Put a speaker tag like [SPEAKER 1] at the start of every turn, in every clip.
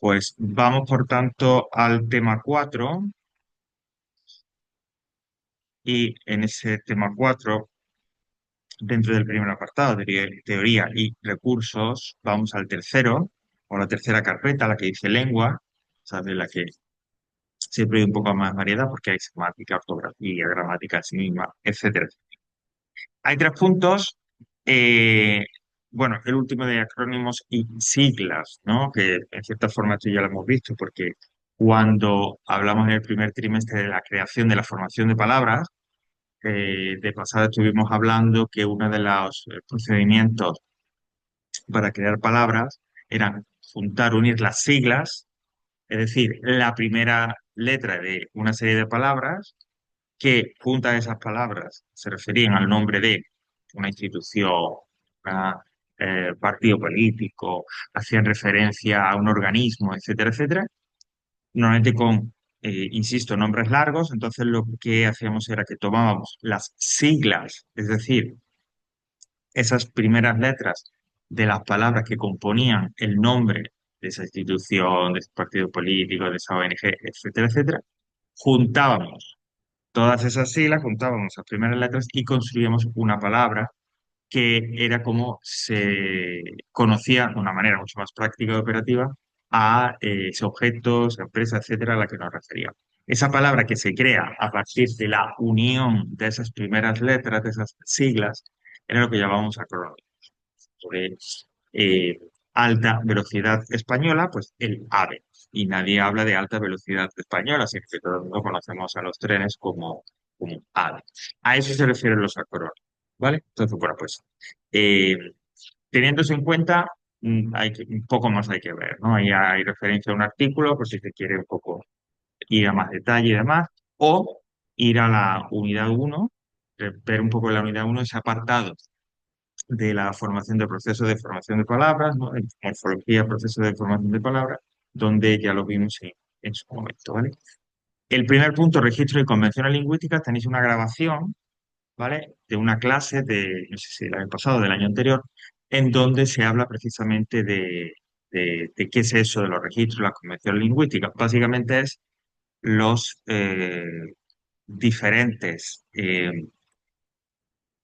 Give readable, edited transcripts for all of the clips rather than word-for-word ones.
[SPEAKER 1] Pues vamos, por tanto, al tema 4 y en ese tema 4, dentro del primer apartado, teoría y recursos, vamos al tercero, o la tercera carpeta, la que dice lengua, ¿sabes? La que siempre hay un poco más variedad porque hay semántica, ortografía, gramática en sí misma, etcétera. Hay tres puntos. eh, bueno, el último de acrónimos y siglas, ¿no? Que en cierta forma esto ya lo hemos visto, porque cuando hablamos en el primer trimestre de la creación de la formación de palabras, de pasada estuvimos hablando que uno de los procedimientos para crear palabras era juntar, unir las siglas, es decir, la primera letra de una serie de palabras que juntas esas palabras se referían al nombre de una institución, un partido político, hacían referencia a un organismo, etcétera, etcétera, normalmente con, insisto, nombres largos. Entonces lo que hacíamos era que tomábamos las siglas, es decir, esas primeras letras de las palabras que componían el nombre de esa institución, de ese partido político, de esa ONG, etcétera, etcétera, juntábamos todas esas siglas, juntábamos las primeras letras y construíamos una palabra que era como se conocía de una manera mucho más práctica y operativa a ese objeto, esa empresa, etcétera, a la que nos referíamos. Esa palabra que se crea a partir de la unión de esas primeras letras, de esas siglas, era lo que llamábamos acrónimo. Sobre eh, alta velocidad española, pues el AVE. Y nadie habla de alta velocidad española, sino que todo el mundo conocemos a los trenes como AVE. A eso se refieren los acrónimos, ¿vale? Entonces, bueno, pues eh, teniendo eso en cuenta, un poco más hay que ver, ¿no? Ahí hay referencia a un artículo, por si se quiere un poco ir a más detalle y demás, o ir a la unidad uno, ver un poco en la unidad uno ese apartado de la formación de procesos de formación de palabras, ¿no? En morfología, proceso de formación de palabras, donde ya lo vimos en su momento, ¿vale? El primer punto, registro y convenciones lingüísticas, tenéis una grabación, ¿vale? De una clase de, no sé si del año pasado, del año anterior, en donde se habla precisamente de qué es eso de los registros, las convenciones lingüísticas. Básicamente es los diferentes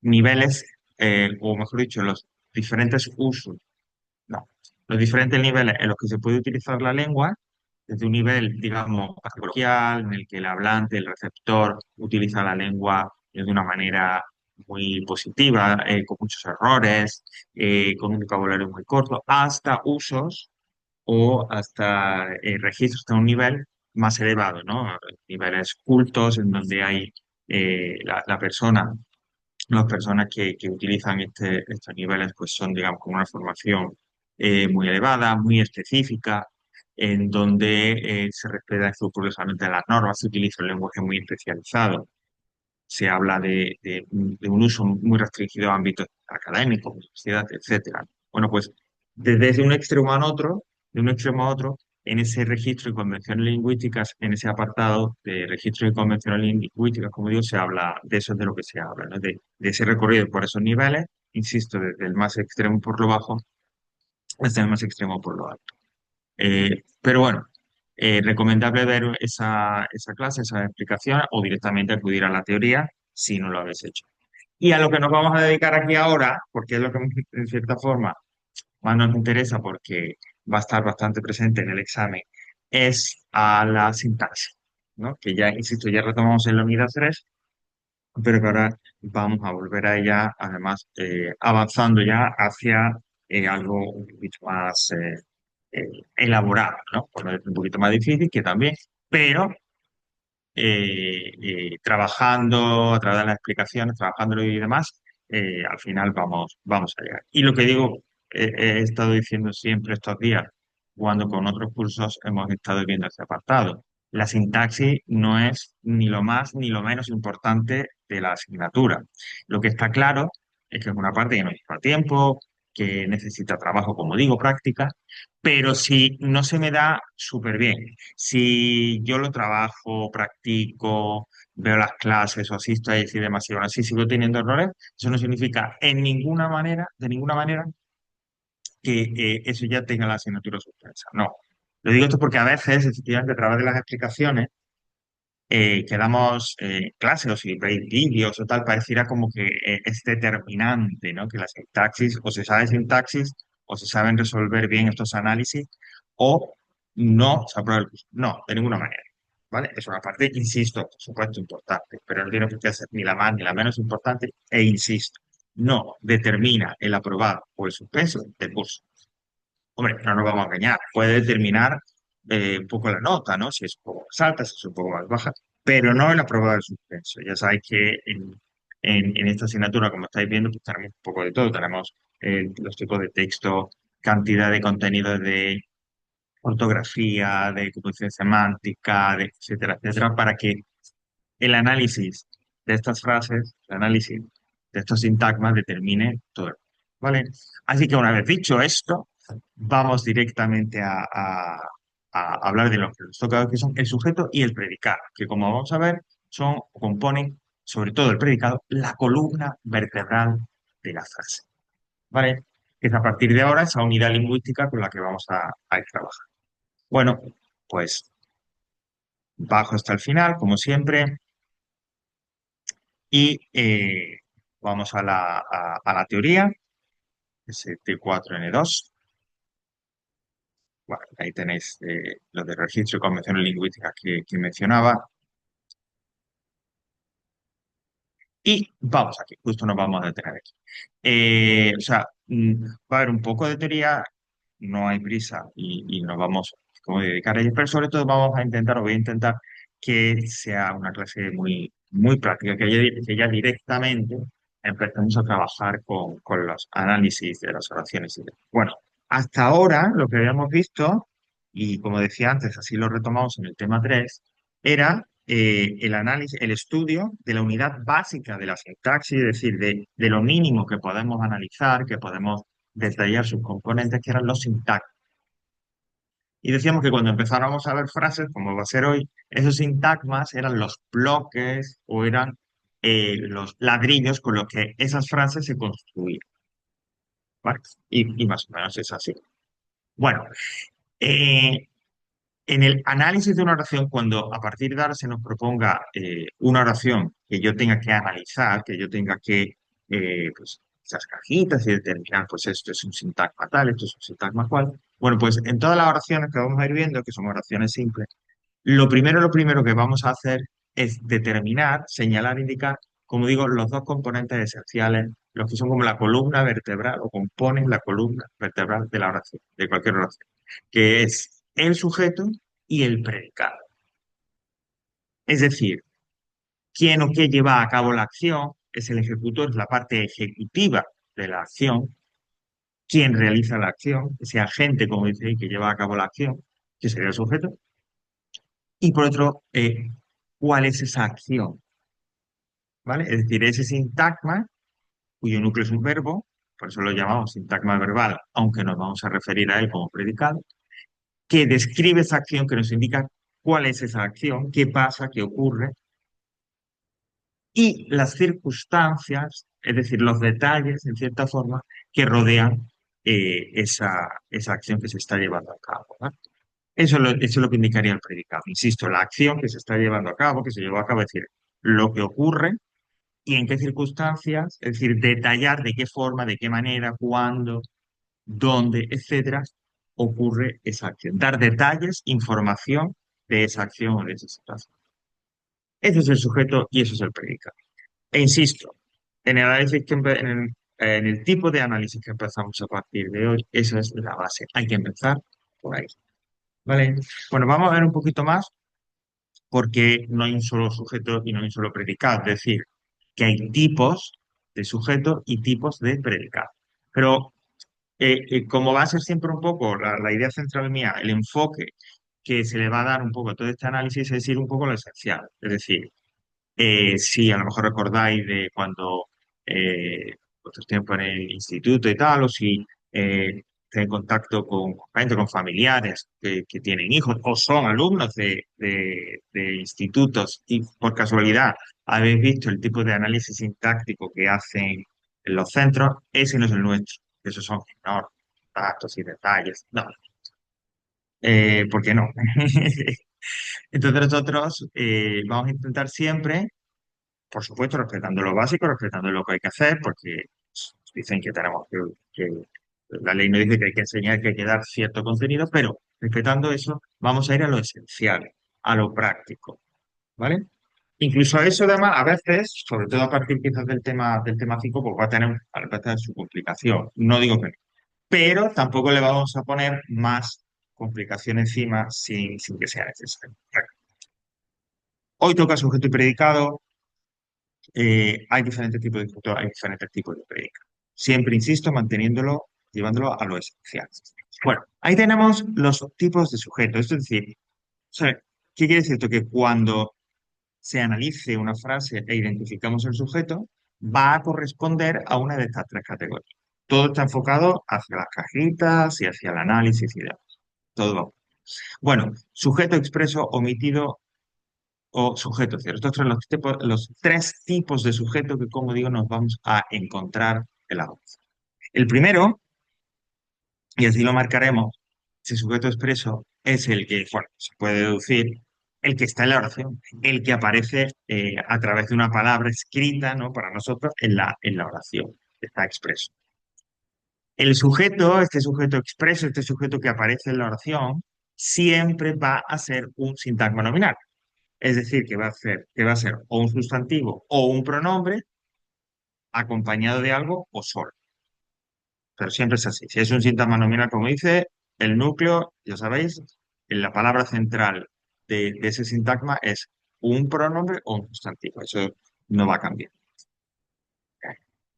[SPEAKER 1] niveles, o mejor dicho, los diferentes usos, no, los diferentes niveles en los que se puede utilizar la lengua, desde un nivel, digamos, coloquial, en el que el hablante, el receptor, utiliza la lengua de una manera muy positiva, con muchos errores, con un vocabulario muy corto, hasta usos o hasta registros de un nivel más elevado, ¿no? Niveles cultos en donde hay la persona, las personas que utilizan estos niveles pues son, digamos, con una formación muy elevada, muy específica, en donde se respetan escrupulosamente las normas, se utiliza un lenguaje muy especializado, se habla de un uso muy restringido a ámbitos académicos, universidad, etcétera. Bueno, pues desde un extremo a otro, de un extremo a otro, en ese registro de convenciones lingüísticas, en ese apartado de registro de convenciones lingüísticas, como digo, se habla de eso, es de lo que se habla, ¿no? De ese recorrido por esos niveles, insisto, desde el más extremo por lo bajo hasta el más extremo por lo alto. Pero bueno, recomendable ver esa clase, esa explicación, o directamente acudir a la teoría si no lo habéis hecho. Y a lo que nos vamos a dedicar aquí ahora, porque es lo que en cierta forma más nos interesa, porque va a estar bastante presente en el examen, es a la sintaxis, ¿no? Que ya, insisto, ya retomamos en la unidad 3, pero que ahora vamos a volver a ella, además, avanzando ya hacia algo un poquito más elaborado, ¿no? Por no decir un poquito más difícil, que también, pero trabajando a través de las explicaciones, trabajándolo y demás, al final vamos a llegar. Y lo que digo, he estado diciendo siempre estos días, cuando con otros cursos hemos estado viendo este apartado. La sintaxis no es ni lo más ni lo menos importante de la asignatura. Lo que está claro es que es una parte que nos lleva tiempo, que necesita trabajo, como digo, práctica, pero si no se me da súper bien. Si yo lo trabajo, practico, veo las clases o asisto a ellas y demás, y aún así sigo teniendo errores, eso no significa en ninguna manera, de ninguna manera, que eso ya tenga la asignatura suspensa. No. Lo digo esto porque a veces, efectivamente, a través de las explicaciones que damos en clase o si veis vídeos o tal, pareciera como que es determinante, ¿no? Que la sintaxis, o se sabe sintaxis, o se saben resolver bien estos análisis, o no se aprueba el curso. No, de ninguna manera. ¿Vale? Es una parte, insisto, por supuesto, importante, pero no tiene por qué ser ni la más ni la menos importante, e insisto, no determina el aprobado o el suspenso del curso. Hombre, no nos vamos a engañar, puede determinar un poco la nota, ¿no? Si es un poco más alta, si es un poco más baja, pero no el aprobado del suspenso. Ya sabéis que en esta asignatura, como estáis viendo, pues tenemos un poco de todo. Tenemos los tipos de texto, cantidad de contenidos de ortografía, de composición semántica, de etcétera, etcétera, para que el análisis de estas frases, el análisis de estos sintagmas determine todo. ¿Vale? Así que una vez dicho esto, vamos directamente a hablar de lo que nos toca, que son el sujeto y el predicado, que como vamos a ver, son o componen, sobre todo el predicado, la columna vertebral de la frase. ¿Vale? Es a partir de ahora esa unidad lingüística con la que vamos a ir trabajando. Bueno, pues bajo hasta el final, como siempre, y vamos a la teoría, ese T4N2. Bueno, ahí tenéis lo de registro y convenciones lingüísticas que mencionaba. Y vamos aquí, justo nos vamos a detener aquí. O sea, va a haber un poco de teoría, no hay prisa y nos vamos como a dedicar a ello, pero sobre todo vamos a intentar, o voy a intentar que sea una clase muy, muy práctica, que ya directamente empecemos a trabajar con los análisis de las oraciones. Bueno, hasta ahora lo que habíamos visto, y como decía antes, así lo retomamos en el tema 3 era el análisis, el estudio de la unidad básica de la sintaxis, es decir, de lo mínimo que podemos analizar, que podemos detallar sus componentes, que eran los sintagmas. Y decíamos que cuando empezáramos a ver frases, como va a ser hoy, esos sintagmas eran los bloques o eran los ladrillos con los que esas frases se construían. ¿Vale? Y más o menos es así. Bueno, eh, en el análisis de una oración, cuando a partir de ahora se nos proponga una oración que yo tenga que analizar, que yo tenga que, pues, esas cajitas y determinar, pues esto es un sintagma tal, esto es un sintagma cual. Bueno, pues en todas las oraciones que vamos a ir viendo, que son oraciones simples, lo primero que vamos a hacer es determinar, señalar, indicar, como digo, los dos componentes esenciales, los que son como la columna vertebral o componen la columna vertebral de la oración, de cualquier oración, que es el sujeto y el predicado. Es decir, quién o qué lleva a cabo la acción es el ejecutor, es la parte ejecutiva de la acción, quién realiza la acción, ese agente, como dice ahí, que lleva a cabo la acción, que sería el sujeto, y por otro, cuál es esa acción, ¿vale? Es decir, ese sintagma, cuyo núcleo es un verbo, por eso lo llamamos sintagma verbal, aunque nos vamos a referir a él como predicado, que describe esa acción, que nos indica cuál es esa acción, qué pasa, qué ocurre, y las circunstancias, es decir, los detalles, en cierta forma, que rodean esa acción que se está llevando a cabo, ¿no? Eso es lo que indicaría el predicado. Insisto, la acción que se está llevando a cabo, que se llevó a cabo, es decir, lo que ocurre y en qué circunstancias, es decir, detallar de qué forma, de qué manera, cuándo, dónde, etcétera, ocurre esa acción. Dar detalles, información de esa acción o de esa situación. Ese es el sujeto y eso es el predicado. E insisto, en el análisis en el tipo de análisis que empezamos a partir de hoy, esa es la base. Hay que empezar por ahí. ¿Vale? Bueno, vamos a ver un poquito más porque no hay un solo sujeto y no hay un solo predicado. Es decir, que hay tipos de sujeto y tipos de predicado. Pero como va a ser siempre un poco la idea central mía, el enfoque que se le va a dar un poco a todo este análisis es ir un poco a lo esencial. Es decir, si a lo mejor recordáis de cuando vuestro tiempo en el instituto y tal, o si estáis en contacto con gente, con familiares que tienen hijos o son alumnos de institutos y por casualidad habéis visto el tipo de análisis sintáctico que hacen en los centros, ese no es el nuestro. Esos son enormes datos y detalles. No, ¿Por qué no? Entonces nosotros vamos a intentar siempre, por supuesto, respetando lo básico, respetando lo que hay que hacer, porque dicen que tenemos la ley no dice que hay que enseñar, que hay que dar cierto contenido, pero respetando eso, vamos a ir a lo esencial, a lo práctico, ¿vale? Incluso eso, además, a veces, sobre todo a partir quizás del tema 5 pues va a tener a veces su complicación. No digo que no, pero tampoco le vamos a poner más complicación encima sin que sea necesario. Hoy toca sujeto y predicado. Hay diferentes tipos de sujeto, hay diferentes tipos de predicado. Siempre insisto, manteniéndolo, llevándolo a lo esencial. Bueno, ahí tenemos los tipos de sujeto. Es decir, o sea, ¿qué quiere decir esto? Que cuando se analice una frase e identificamos el sujeto, va a corresponder a una de estas tres categorías. Todo está enfocado hacia las cajitas y hacia el análisis y demás. Todo va. Bueno, sujeto expreso, omitido o sujeto cierto. Estos son los tres tipos de sujeto que, como digo, nos vamos a encontrar en la voz. El primero, y así lo marcaremos, ese sujeto expreso es el que, bueno, se puede deducir, el que está en la oración, el que aparece a través de una palabra escrita, ¿no? Para nosotros en la oración, está expreso. El sujeto, este sujeto expreso, este sujeto que aparece en la oración, siempre va a ser un sintagma nominal. Es decir, que va a ser o un sustantivo o un pronombre acompañado de algo o solo. Pero siempre es así. Si es un sintagma nominal, como dice, el núcleo, ya sabéis, en la palabra central de ese sintagma es un pronombre o un sustantivo. Eso no va a cambiar.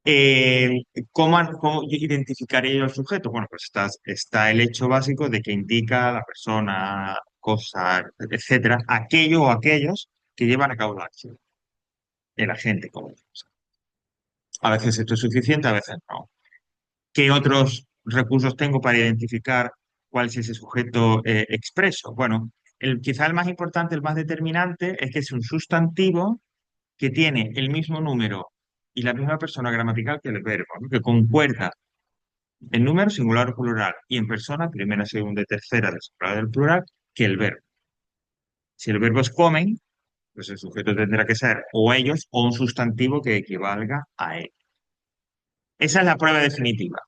[SPEAKER 1] Eh, ¿cómo identificaré yo el sujeto? Bueno, pues está el hecho básico de que indica la persona, cosa, etcétera, aquello o aquellos que llevan a cabo la acción. El agente, como decimos. A veces esto es suficiente, a veces no. ¿Qué otros recursos tengo para identificar cuál es ese sujeto expreso? Bueno, quizá el más importante, el más determinante, es que es un sustantivo que tiene el mismo número y la misma persona gramatical que el verbo, ¿no? Que concuerda en número singular o plural y en persona, primera, segunda y tercera del singular del plural, que el verbo. Si el verbo es comen, pues el sujeto tendrá que ser o ellos o un sustantivo que equivalga a él. Esa es la prueba definitiva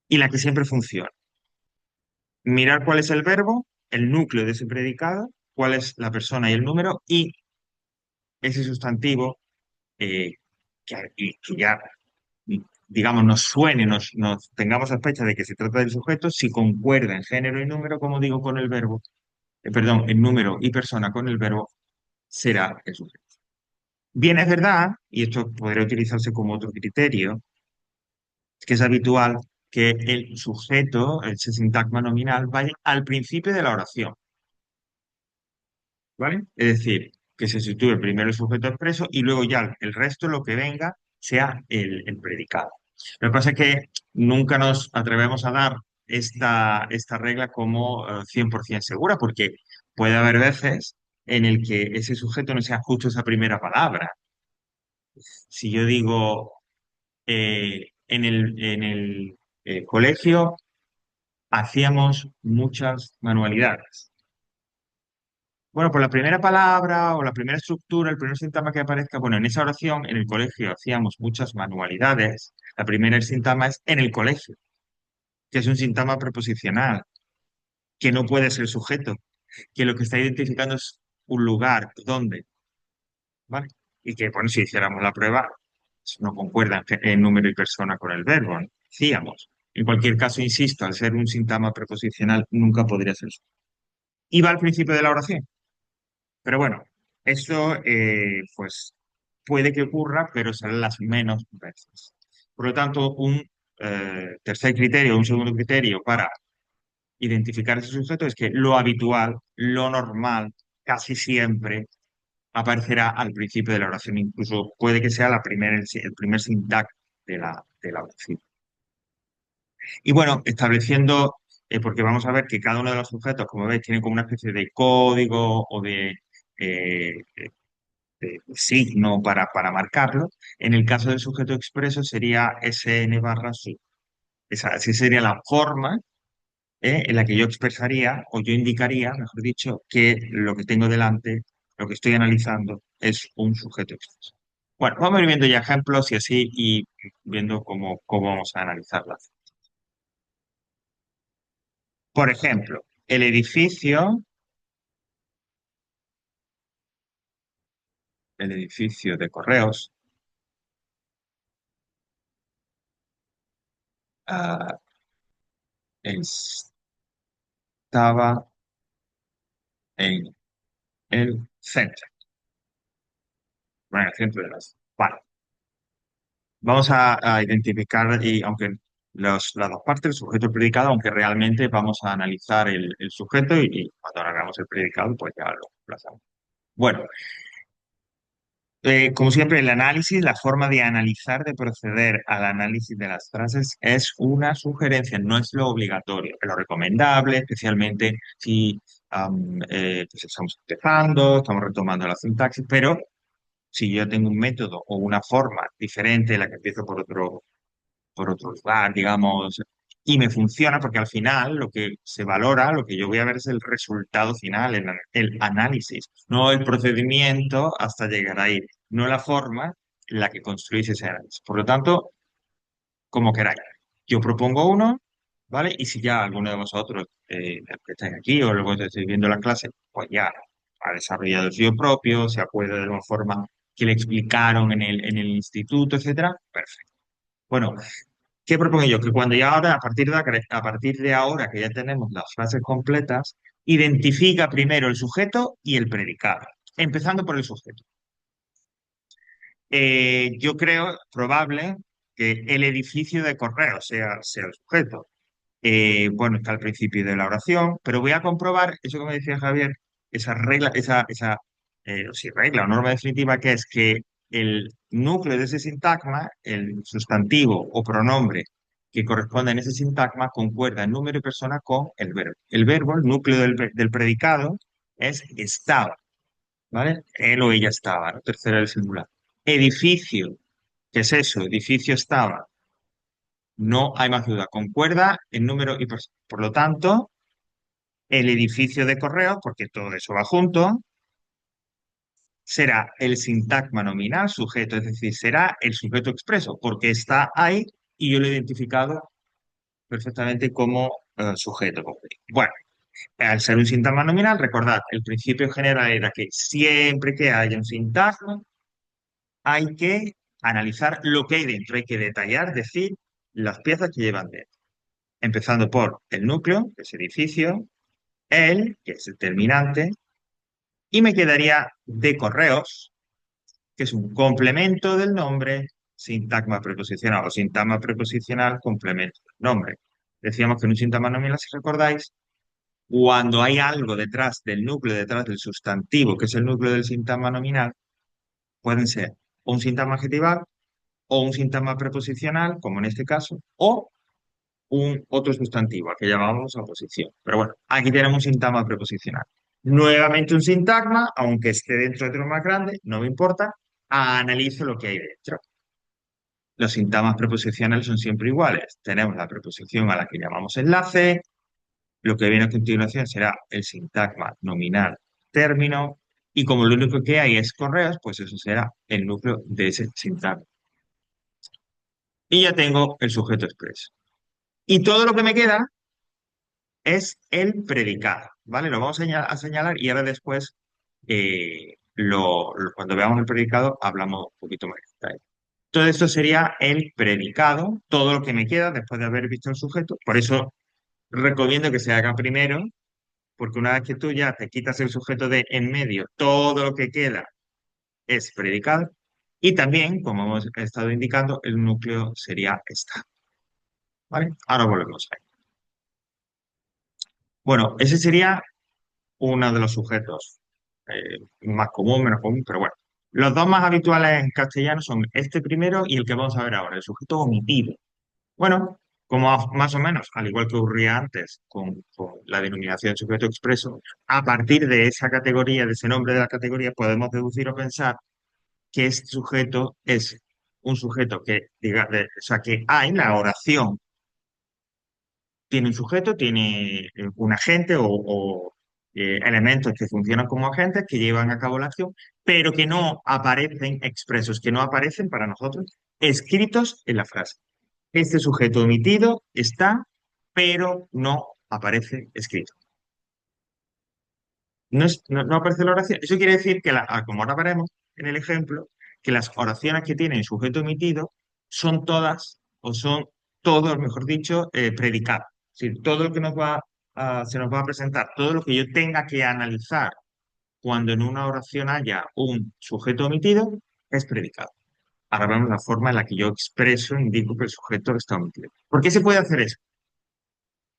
[SPEAKER 1] y la que siempre funciona. Mirar cuál es el verbo, el núcleo de ese predicado, cuál es la persona y el número, y ese sustantivo eh, que ya, digamos, nos suene, nos tengamos sospecha de que se trata del sujeto, si concuerda en género y número, como digo, con el verbo, perdón, en número y persona con el verbo, será el sujeto. Bien, es verdad, y esto podría utilizarse como otro criterio, que es habitual que el sujeto, ese sintagma nominal, vaya al principio de la oración. ¿Vale? Es decir, que se sitúe primero el sujeto expreso y luego ya el resto, lo que venga, sea el predicado. Lo que pasa es que nunca nos atrevemos a dar esta regla como 100% segura, porque puede haber veces en el que ese sujeto no sea justo esa primera palabra. Si yo digo en el colegio hacíamos muchas manualidades. Bueno, por la primera palabra o la primera estructura, el primer sintagma que aparezca, bueno, en esa oración en el colegio hacíamos muchas manualidades. La primera el sintagma es en el colegio, que es un sintagma preposicional, que no puede ser sujeto, que lo que está identificando es un lugar, ¿dónde? ¿Vale? Y que, bueno, si hiciéramos la prueba, no concuerda en número y persona con el verbo, ¿no? Decíamos. En cualquier caso, insisto, al ser un sintagma preposicional, nunca podría ser sujeto. Y va al principio de la oración. Pero bueno, eso pues puede que ocurra, pero serán las menos veces. Por lo tanto, un tercer criterio, un segundo criterio para identificar ese sujeto es que lo habitual, lo normal, casi siempre aparecerá al principio de la oración. Incluso puede que sea el primer sintax de la oración. Y bueno, estableciendo, porque vamos a ver que cada uno de los sujetos, como veis, tiene como una especie de código o eh, signo para marcarlo. En el caso del sujeto expreso sería SN barra su. Así sería la forma en la que yo expresaría o yo indicaría, mejor dicho, que lo que tengo delante, lo que estoy analizando, es un sujeto expreso. Bueno, vamos a ir viendo ya ejemplos y así y viendo cómo vamos a analizarlas. Por ejemplo, el edificio de correos, ah, estaba en el centro, bueno, en el centro de las. Vale, vamos a identificar, y aunque las dos partes, el sujeto y el predicado, aunque realmente vamos a analizar el sujeto y cuando hagamos el predicado, pues ya lo plazamos. Bueno, como siempre, el análisis, la forma de analizar, de proceder al análisis de las frases es una sugerencia, no es lo obligatorio, es lo recomendable, especialmente si pues estamos empezando, estamos retomando la sintaxis, pero si yo tengo un método o una forma diferente, la que empiezo por otro lugar, digamos, y me funciona porque al final lo que se valora, lo que yo voy a ver es el resultado final, el análisis, no el procedimiento hasta llegar ahí, no la forma en la que construís ese análisis. Por lo tanto, como queráis. Yo propongo uno, ¿vale? Y si ya alguno de vosotros, que estáis aquí o luego estáis viendo la clase, pues ya ha desarrollado el suyo propio, se acuerda de una forma que le explicaron en el instituto, etcétera, perfecto. Bueno, ¿qué propongo yo? Que cuando ya ahora, a partir de ahora que ya tenemos las frases completas, identifica primero el sujeto y el predicado, empezando por el sujeto. Yo creo probable que el edificio de correo sea el sujeto. Bueno, está al principio de la oración, pero voy a comprobar eso que me decía Javier, esa regla, sí, regla o norma definitiva, que es que el núcleo de ese sintagma, el sustantivo o pronombre que corresponde en ese sintagma, concuerda en número y persona con el verbo. El verbo, el núcleo del predicado, es estaba, ¿vale? Él o ella estaba, ¿no? Tercera del singular. Edificio, ¿qué es eso? Edificio estaba. No hay más duda. Concuerda en número y persona. Por lo tanto, el edificio de correo, porque todo eso va junto, será el sintagma nominal sujeto, es decir, será el sujeto expreso, porque está ahí y yo lo he identificado perfectamente como sujeto concreto. Bueno, al ser un sintagma nominal, recordad, el principio general era que siempre que haya un sintagma, hay que analizar lo que hay dentro, hay que detallar, decir las piezas que llevan dentro, empezando por el núcleo, que es edificio, el, que es el terminante, y me quedaría de correos, que es un complemento del nombre, sintagma preposicional o sintagma preposicional, complemento del nombre. Decíamos que en un sintagma nominal, si recordáis, cuando hay algo detrás del núcleo, detrás del sustantivo, que es el núcleo del sintagma nominal, pueden ser un sintagma adjetival o un sintagma preposicional, como en este caso, o un otro sustantivo, al que llamamos oposición. Pero bueno, aquí tenemos un sintagma preposicional. Nuevamente un sintagma, aunque esté dentro de otro más grande, no me importa, analizo lo que hay dentro. Los sintagmas preposicionales son siempre iguales. Tenemos la preposición a la que llamamos enlace, lo que viene a continuación será el sintagma nominal término, y como lo único que hay es correos, pues eso será el núcleo de ese sintagma. Y ya tengo el sujeto expreso. Y todo lo que me queda es el predicado, ¿vale? Lo vamos a señalar y ahora después, cuando veamos el predicado, hablamos un poquito más de detalle. Todo esto sería el predicado, todo lo que me queda después de haber visto el sujeto. Por eso recomiendo que se haga primero, porque una vez que tú ya te quitas el sujeto de en medio, todo lo que queda es predicado. Y también, como hemos estado indicando, el núcleo sería esta, ¿vale? Ahora volvemos ahí. Bueno, ese sería uno de los sujetos más común, menos común, pero bueno. Los dos más habituales en castellano son este primero y el que vamos a ver ahora, el sujeto omitido. Bueno, como más o menos, al igual que ocurría antes con la denominación sujeto expreso, a partir de esa categoría, de ese nombre de la categoría, podemos deducir o pensar que este sujeto es un sujeto que, diga, o sea, que hay la oración tiene un sujeto, tiene un agente o elementos que funcionan como agentes que llevan a cabo la acción, pero que no aparecen expresos, que no aparecen para nosotros escritos en la frase. Este sujeto omitido está, pero no aparece escrito. No aparece la oración. Eso quiere decir que, como ahora veremos en el ejemplo, que las oraciones que tienen sujeto omitido son todas, o son todos, mejor dicho, predicados. Es decir, todo lo que se nos va a presentar, todo lo que yo tenga que analizar cuando en una oración haya un sujeto omitido, es predicado. Ahora vemos la forma en la que yo expreso, indico que el sujeto está omitido. ¿Por qué se puede hacer eso?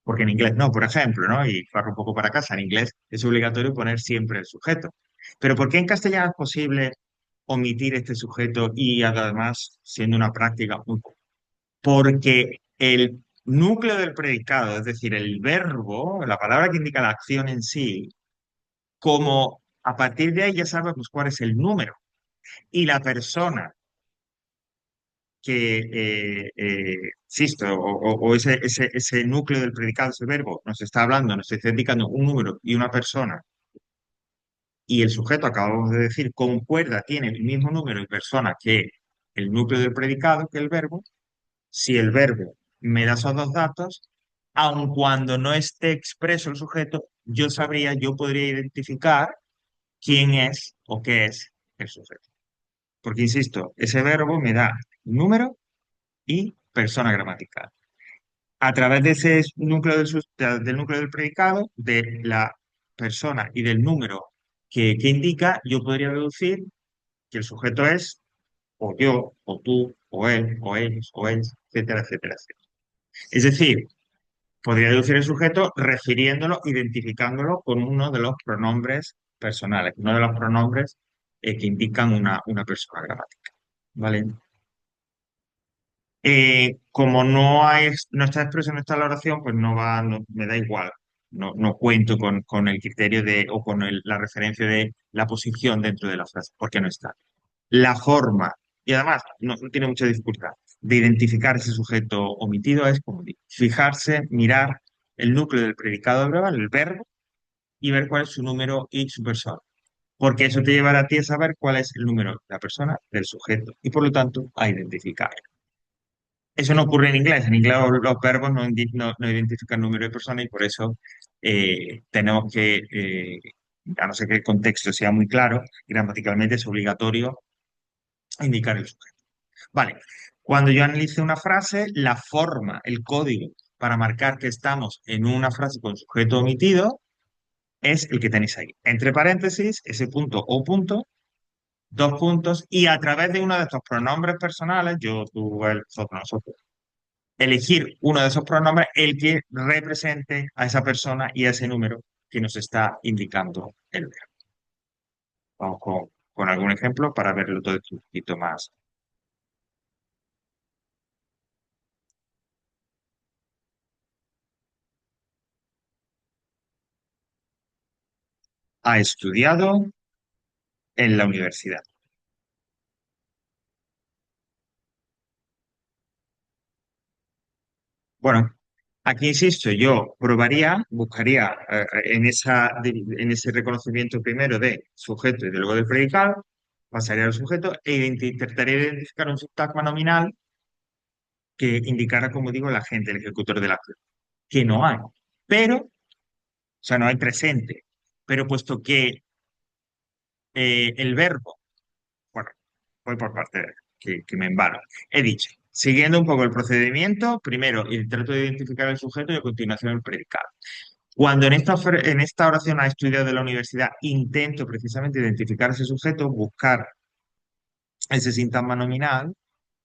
[SPEAKER 1] Porque en inglés no, por ejemplo, ¿no? Y barro un poco para casa, en inglés es obligatorio poner siempre el sujeto. Pero ¿por qué en castellano es posible omitir este sujeto y además siendo una práctica muy común? Porque el núcleo del predicado, es decir, el verbo, la palabra que indica la acción en sí, como a partir de ahí ya sabemos cuál es el número y la persona que, insisto, o ese núcleo del predicado, ese verbo, nos está hablando, nos está indicando un número y una persona, y el sujeto, acabamos de decir, concuerda, tiene el mismo número y persona que el núcleo del predicado, que el verbo, si el verbo me da esos dos datos, aun cuando no esté expreso el sujeto, yo podría identificar quién es o qué es el sujeto. Porque, insisto, ese verbo me da número y persona gramatical. A través de ese núcleo del núcleo del predicado, de la persona y del número que indica, yo podría deducir que el sujeto es o yo, o tú, o él, o ellos, o ellos, etcétera, etcétera, etcétera. Es decir, podría deducir el sujeto refiriéndolo, identificándolo con uno de los pronombres personales, uno de los pronombres que indican una persona gramática. ¿Vale? Como no está expreso, no está la oración, pues me da igual. No cuento con el criterio o con la referencia de la posición dentro de la frase, porque no está. La forma, y además no tiene mucha dificultad, de identificar ese sujeto omitido es como digo, fijarse, mirar el núcleo del predicado verbal, el verbo, y ver cuál es su número y su persona. Porque eso te llevará a ti a saber cuál es el número de la persona del sujeto y por lo tanto a identificar. Eso no ocurre en inglés. En inglés los verbos no identifican número de personas y por eso tenemos que, a no ser que el contexto sea muy claro, gramaticalmente es obligatorio indicar el sujeto. Vale, cuando yo analice una frase, la forma, el código para marcar que estamos en una frase con sujeto omitido es el que tenéis ahí. Entre paréntesis, ese punto o punto, dos puntos, y a través de uno de estos pronombres personales, yo, tú, él, vosotros, nosotros, elegir uno de esos pronombres, el que represente a esa persona y a ese número que nos está indicando el verbo. Vamos con algún ejemplo para verlo todo un poquito más. Ha estudiado en la universidad. Bueno, aquí insisto, yo probaría, buscaría en ese reconocimiento primero de sujeto y de luego del predicado, pasaría al sujeto e intentaría identificar un sintagma nominal que indicara, como digo, el agente, el ejecutor de la acción, que no hay. Pero, o sea, no hay presente. Pero puesto que el verbo, bueno, voy por parte que me embalo. He dicho, siguiendo un poco el procedimiento, primero trato de identificar el sujeto y a continuación el predicado. Cuando en esta oración ha estudiado de la universidad, intento precisamente identificar ese sujeto, buscar ese sintagma nominal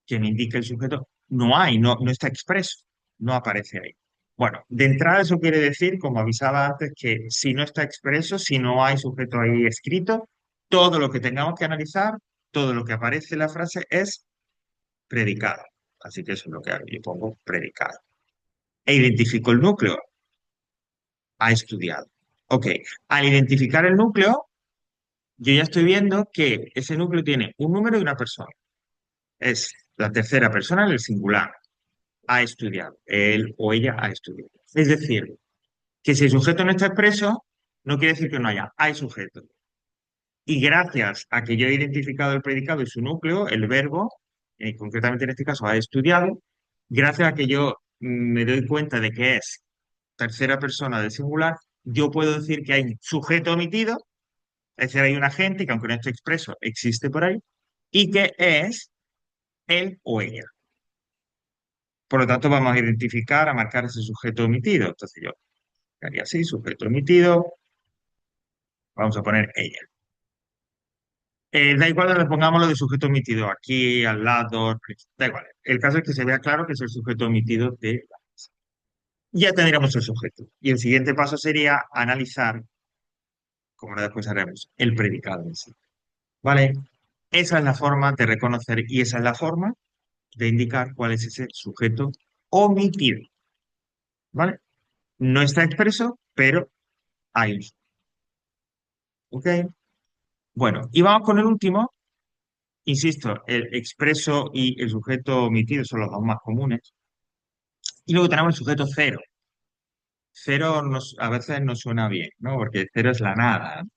[SPEAKER 1] que me indique el sujeto, no hay, no está expreso, no aparece ahí. Bueno, de entrada eso quiere decir, como avisaba antes, que si no está expreso, si no hay sujeto ahí escrito, todo lo que tengamos que analizar, todo lo que aparece en la frase es predicado. Así que eso es lo que hago, yo pongo predicado. E identifico el núcleo, ha estudiado. Ok, al identificar el núcleo, yo ya estoy viendo que ese núcleo tiene un número y una persona. Es la tercera persona en el singular. Ha estudiado. Él o ella ha estudiado. Es decir, que si el sujeto no está expreso, no quiere decir que no haya, hay sujeto. Y gracias a que yo he identificado el predicado y su núcleo, el verbo, concretamente en este caso ha estudiado, gracias a que yo me doy cuenta de que es tercera persona del singular, yo puedo decir que hay un sujeto omitido, es decir, hay un agente que aunque no esté expreso, existe por ahí, y que es él o ella. Por lo tanto, vamos a identificar, a marcar ese sujeto omitido. Entonces yo haría así, sujeto omitido, vamos a poner ella. Da igual donde pongamos lo de sujeto omitido, aquí, al lado, da igual. El caso es que se vea claro que es el sujeto omitido de la frase. Ya tendríamos el sujeto. Y el siguiente paso sería analizar, como ahora después haremos, el predicado en sí. ¿Vale? Esa es la forma de reconocer y esa es la forma de indicar cuál es ese sujeto omitido. ¿Vale? No está expreso, pero hay un. ¿Ok? Bueno, y vamos con el último. Insisto, el expreso y el sujeto omitido son los dos más comunes. Y luego tenemos el sujeto cero. Cero a veces no suena bien, ¿no? Porque cero es la nada, ¿no?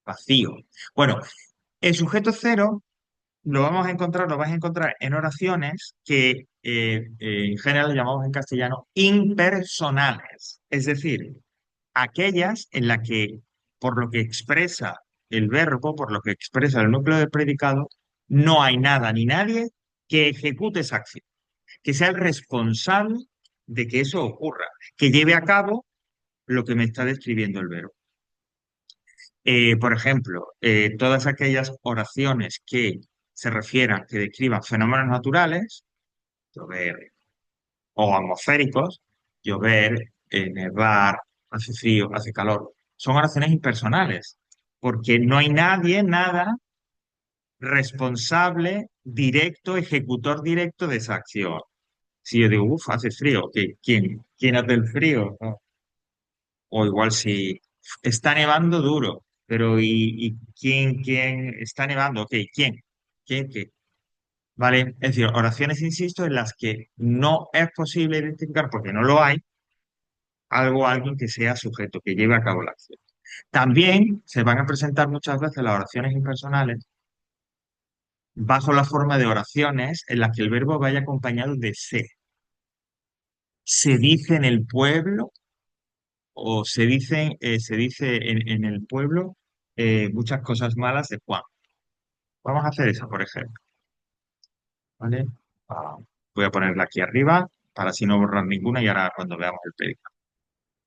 [SPEAKER 1] Vacío. Bueno, el sujeto cero lo vas a encontrar en oraciones que en general llamamos en castellano impersonales. Es decir, aquellas en las que por lo que expresa el verbo, por lo que expresa el núcleo del predicado, no hay nada ni nadie que ejecute esa acción, que sea el responsable de que eso ocurra, que lleve a cabo lo que me está describiendo el verbo. Por ejemplo, todas aquellas oraciones que se refieran, que describan fenómenos naturales, llover, o atmosféricos, llover, nevar, hace frío, hace calor, son oraciones impersonales, porque no hay nadie, nada responsable, directo, ejecutor directo de esa acción. Si yo digo, uff, hace frío, ¿quién hace el frío? ¿No? O igual si está nevando duro, pero ¿y quién está nevando? Ok, ¿quién qué? ¿Vale? Es decir, oraciones, insisto, en las que no es posible identificar, porque no lo hay, algo, alguien que sea sujeto, que lleve a cabo la acción. También se van a presentar muchas veces las oraciones impersonales bajo la forma de oraciones en las que el verbo vaya acompañado de se. Se dice en el pueblo o se dice en el pueblo muchas cosas malas de Juan. Vamos a hacer eso, por ejemplo. ¿Vale? Ah, voy a ponerla aquí arriba para así no borrar ninguna y ahora cuando veamos el predicado.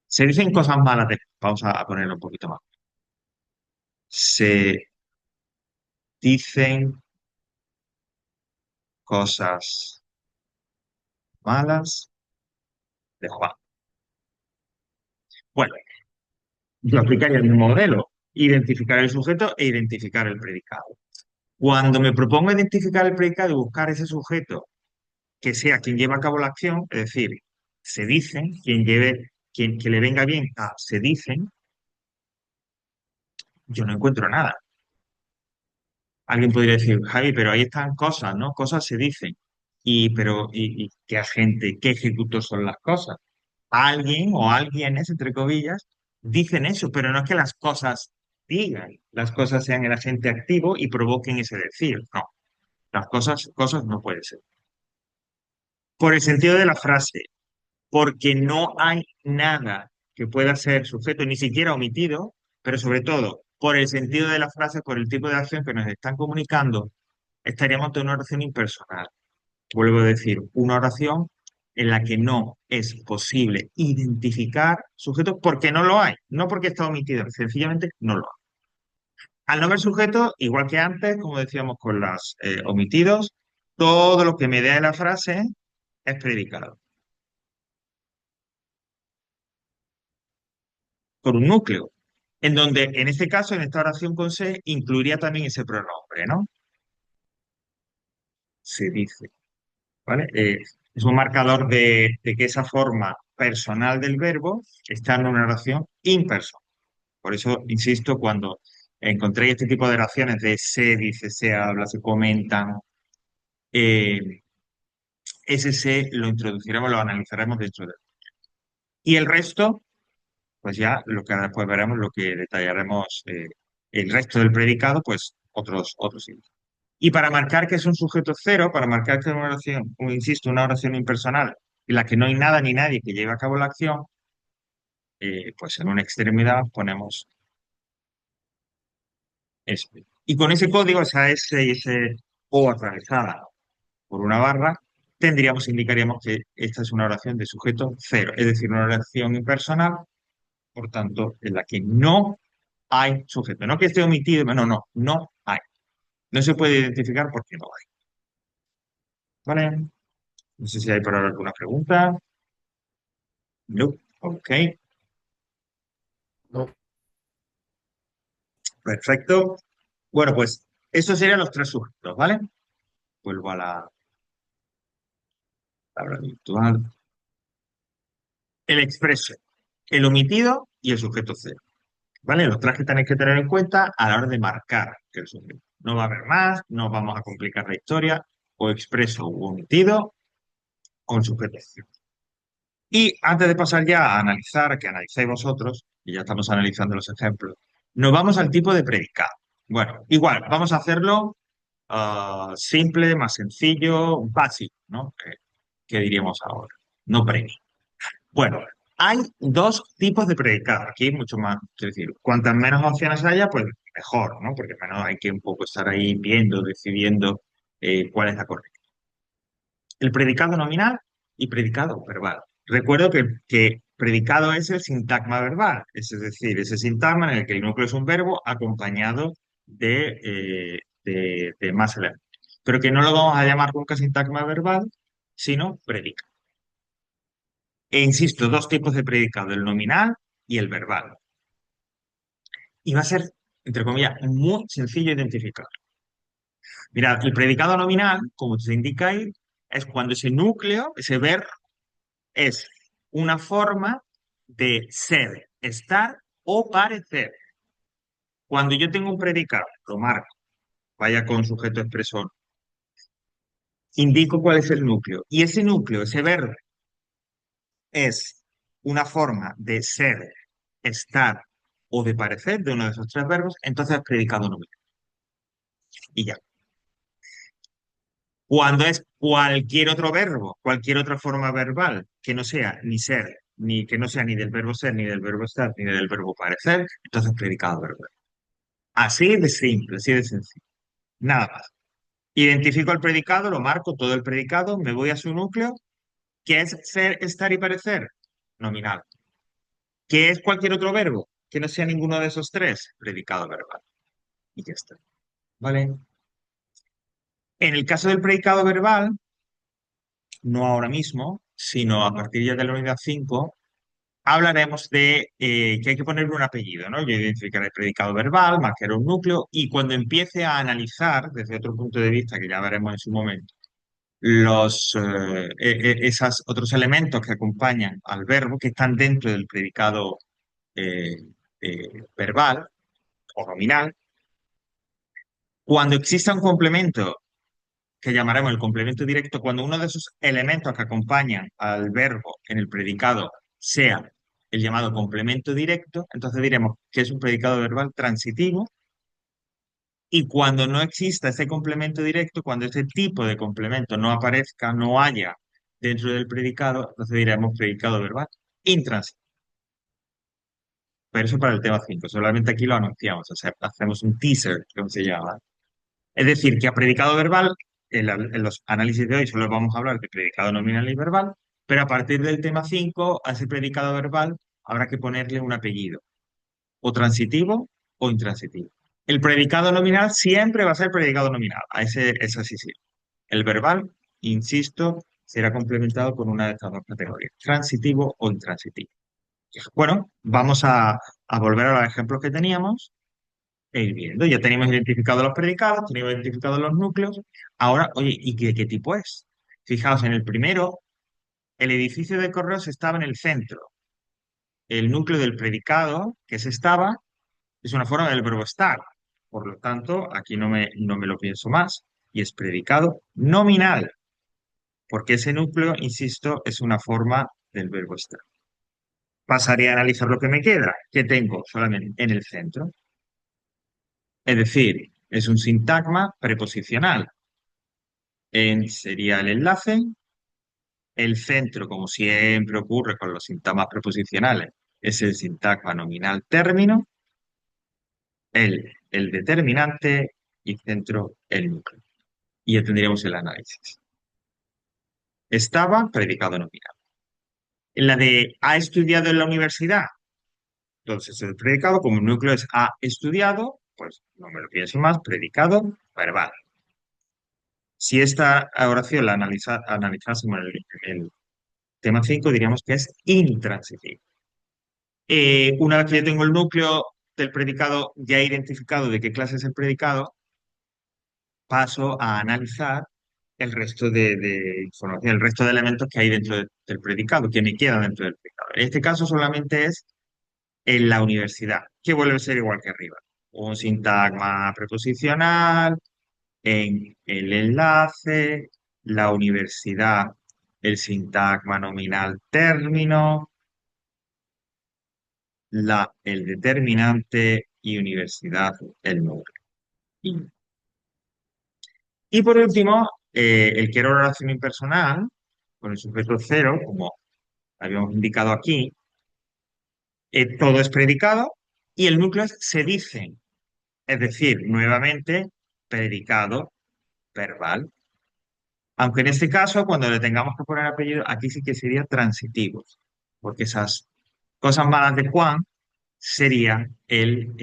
[SPEAKER 1] Se dicen cosas malas de... Vamos a ponerlo un poquito más. Se dicen cosas malas de Juan. Bueno, yo aplicaría el mismo modelo, identificar el sujeto e identificar el predicado. Cuando me propongo identificar el predicado y buscar ese sujeto que sea quien lleva a cabo la acción, es decir, se dicen, quien que le venga bien a se dicen, yo no encuentro nada. Alguien podría decir, Javi, pero ahí están cosas, ¿no? Cosas se dicen. ¿Y qué agente, qué ejecutor son las cosas? Alguien o alguienes, entre comillas, dicen eso, pero no es que las cosas digan, las cosas sean el agente activo y provoquen ese decir. No, las cosas no puede ser. Por el sentido de la frase, porque no hay nada que pueda ser sujeto, ni siquiera omitido, pero sobre todo por el sentido de la frase, por el tipo de acción que nos están comunicando, estaríamos ante una oración impersonal. Vuelvo a decir, una oración en la que no es posible identificar sujetos porque no lo hay, no porque está omitido, sencillamente no lo hay. Al no haber sujeto, igual que antes, como decíamos con las omitidos, todo lo que me dé la frase es predicado, por un núcleo, en donde en este caso, en esta oración con se, incluiría también ese pronombre, ¿no? Se dice, ¿vale? Es un marcador de que esa forma personal del verbo está en una oración impersonal. Por eso, insisto, cuando encontré este tipo de oraciones de se dice, se habla, se comentan, ese se lo introduciremos, lo analizaremos dentro de... Y el resto, pues ya lo que después veremos, lo que detallaremos, el resto del predicado, pues otros sí. Y para marcar que es un sujeto cero, para marcar que es una oración, como insisto, una oración impersonal en la que no hay nada ni nadie que lleve a cabo la acción, pues en una extremidad ponemos este. Y con ese código, esa S y ese O atravesada por una barra, indicaríamos que esta es una oración de sujeto cero, es decir, una oración impersonal, por tanto, en la que no hay sujeto. No que esté omitido, no hay. No se puede identificar porque no hay. ¿Vale? No sé si hay por ahora alguna pregunta. No. Ok,
[SPEAKER 2] No,
[SPEAKER 1] perfecto. Bueno, pues estos serían los tres sujetos, ¿vale? Vuelvo a la tabla virtual. El expreso, el omitido y el sujeto cero. ¿Vale? Los tres que tenéis que tener en cuenta a la hora de marcar el sujeto. No va a haber más, no vamos a complicar la historia, o expreso u omitido, con sujeto cero. Y antes de pasar ya a analizar, que analicéis vosotros, y ya estamos analizando los ejemplos, nos vamos al tipo de predicado. Bueno, igual, vamos a hacerlo simple, más sencillo, básico, ¿no? ¿Qué diríamos ahora? No premio. Bueno, hay dos tipos de predicado. Aquí mucho más, es decir, cuantas menos opciones haya, pues mejor, ¿no? Porque menos hay que un poco estar ahí viendo, decidiendo cuál es la correcta. El predicado nominal y predicado verbal. Recuerdo que predicado es el sintagma verbal, es decir, ese sintagma en el que el núcleo es un verbo acompañado de más elementos. Pero que no lo vamos a llamar nunca sintagma verbal, sino predicado. E insisto, dos tipos de predicado, el nominal y el verbal. Y va a ser, entre comillas, muy sencillo identificar. Mirad, el predicado nominal, como se indica ahí, es cuando ese núcleo, ese verbo, es una forma de ser, estar o parecer. Cuando yo tengo un predicado, lo marco, vaya con sujeto expresor, indico cuál es el núcleo. Y ese núcleo, ese verbo, es una forma de ser, estar o de parecer de uno de esos tres verbos, entonces es predicado nominal. Y ya. Cuando es cualquier otro verbo, cualquier otra forma verbal que no sea ni ser, ni que no sea ni del verbo ser, ni del verbo estar, ni del verbo parecer, entonces predicado verbal. Así de simple, así de sencillo. Nada más. Identifico el predicado, lo marco todo el predicado, me voy a su núcleo, que es ser, estar y parecer, nominal. ¿Qué es cualquier otro verbo? Que no sea ninguno de esos tres, predicado verbal. Y ya está. ¿Vale? En el caso del predicado verbal, no ahora mismo, sino a partir ya de la unidad 5 hablaremos de que hay que ponerle un apellido, ¿no? Yo identificaré el predicado verbal, marcaré un núcleo y cuando empiece a analizar desde otro punto de vista, que ya veremos en su momento, esos otros elementos que acompañan al verbo, que están dentro del predicado eh, verbal o nominal, cuando exista un complemento que llamaremos el complemento directo, cuando uno de esos elementos que acompañan al verbo en el predicado sea el llamado complemento directo, entonces diremos que es un predicado verbal transitivo y cuando no exista ese complemento directo, cuando ese tipo de complemento no aparezca, no haya dentro del predicado, entonces diremos predicado verbal intransitivo. Pero eso para el tema 5 solamente aquí lo anunciamos, o sea, hacemos un teaser, como se llama. Es decir, que a predicado verbal, en los análisis de hoy solo vamos a hablar de predicado nominal y verbal, pero a partir del tema 5 a ese predicado verbal habrá que ponerle un apellido, o transitivo o intransitivo. El predicado nominal siempre va a ser predicado nominal, es así, sí. El verbal, insisto, será complementado con una de estas dos categorías, transitivo o intransitivo. Bueno, vamos a volver a los ejemplos que teníamos e ir viendo. Ya tenemos identificados los predicados, tenemos identificados los núcleos. Ahora, oye, ¿y qué tipo es? Fijaos, en el primero, el edificio de correos estaba en el centro. El núcleo del predicado, que se estaba, es una forma del verbo estar. Por lo tanto, aquí no me lo pienso más. Y es predicado nominal, porque ese núcleo, insisto, es una forma del verbo estar. Pasaré a analizar lo que me queda, que tengo solamente en el centro. Es decir, es un sintagma preposicional. Sería el enlace, el centro, como siempre ocurre con los sintagmas preposicionales, es el sintagma nominal término, el determinante y centro el núcleo. Y ya tendríamos el análisis. Estaba predicado nominal. En la de ha estudiado en la universidad, entonces el predicado como el núcleo es ha estudiado, pues no me lo pienso más, predicado verbal. Si esta oración la analizásemos en el tema 5 diríamos que es intransitiva. Una vez que yo tengo el núcleo del predicado ya identificado de qué clase es el predicado, paso a analizar el resto de información, el resto de elementos que hay dentro del predicado, que me quedan dentro del predicado. En este caso solamente es en la universidad, que vuelve a ser igual que arriba. Un sintagma preposicional, en el enlace, la universidad, el sintagma nominal término, el determinante y universidad, el núcleo. Y, y por último, el que era oración impersonal, con el sujeto cero, como habíamos indicado aquí, todo es predicado y el núcleo es se dice, es decir, nuevamente, predicado verbal. Aunque en este caso, cuando le tengamos que poner apellido, aquí sí que sería transitivos, porque esas cosas malas de Juan sería el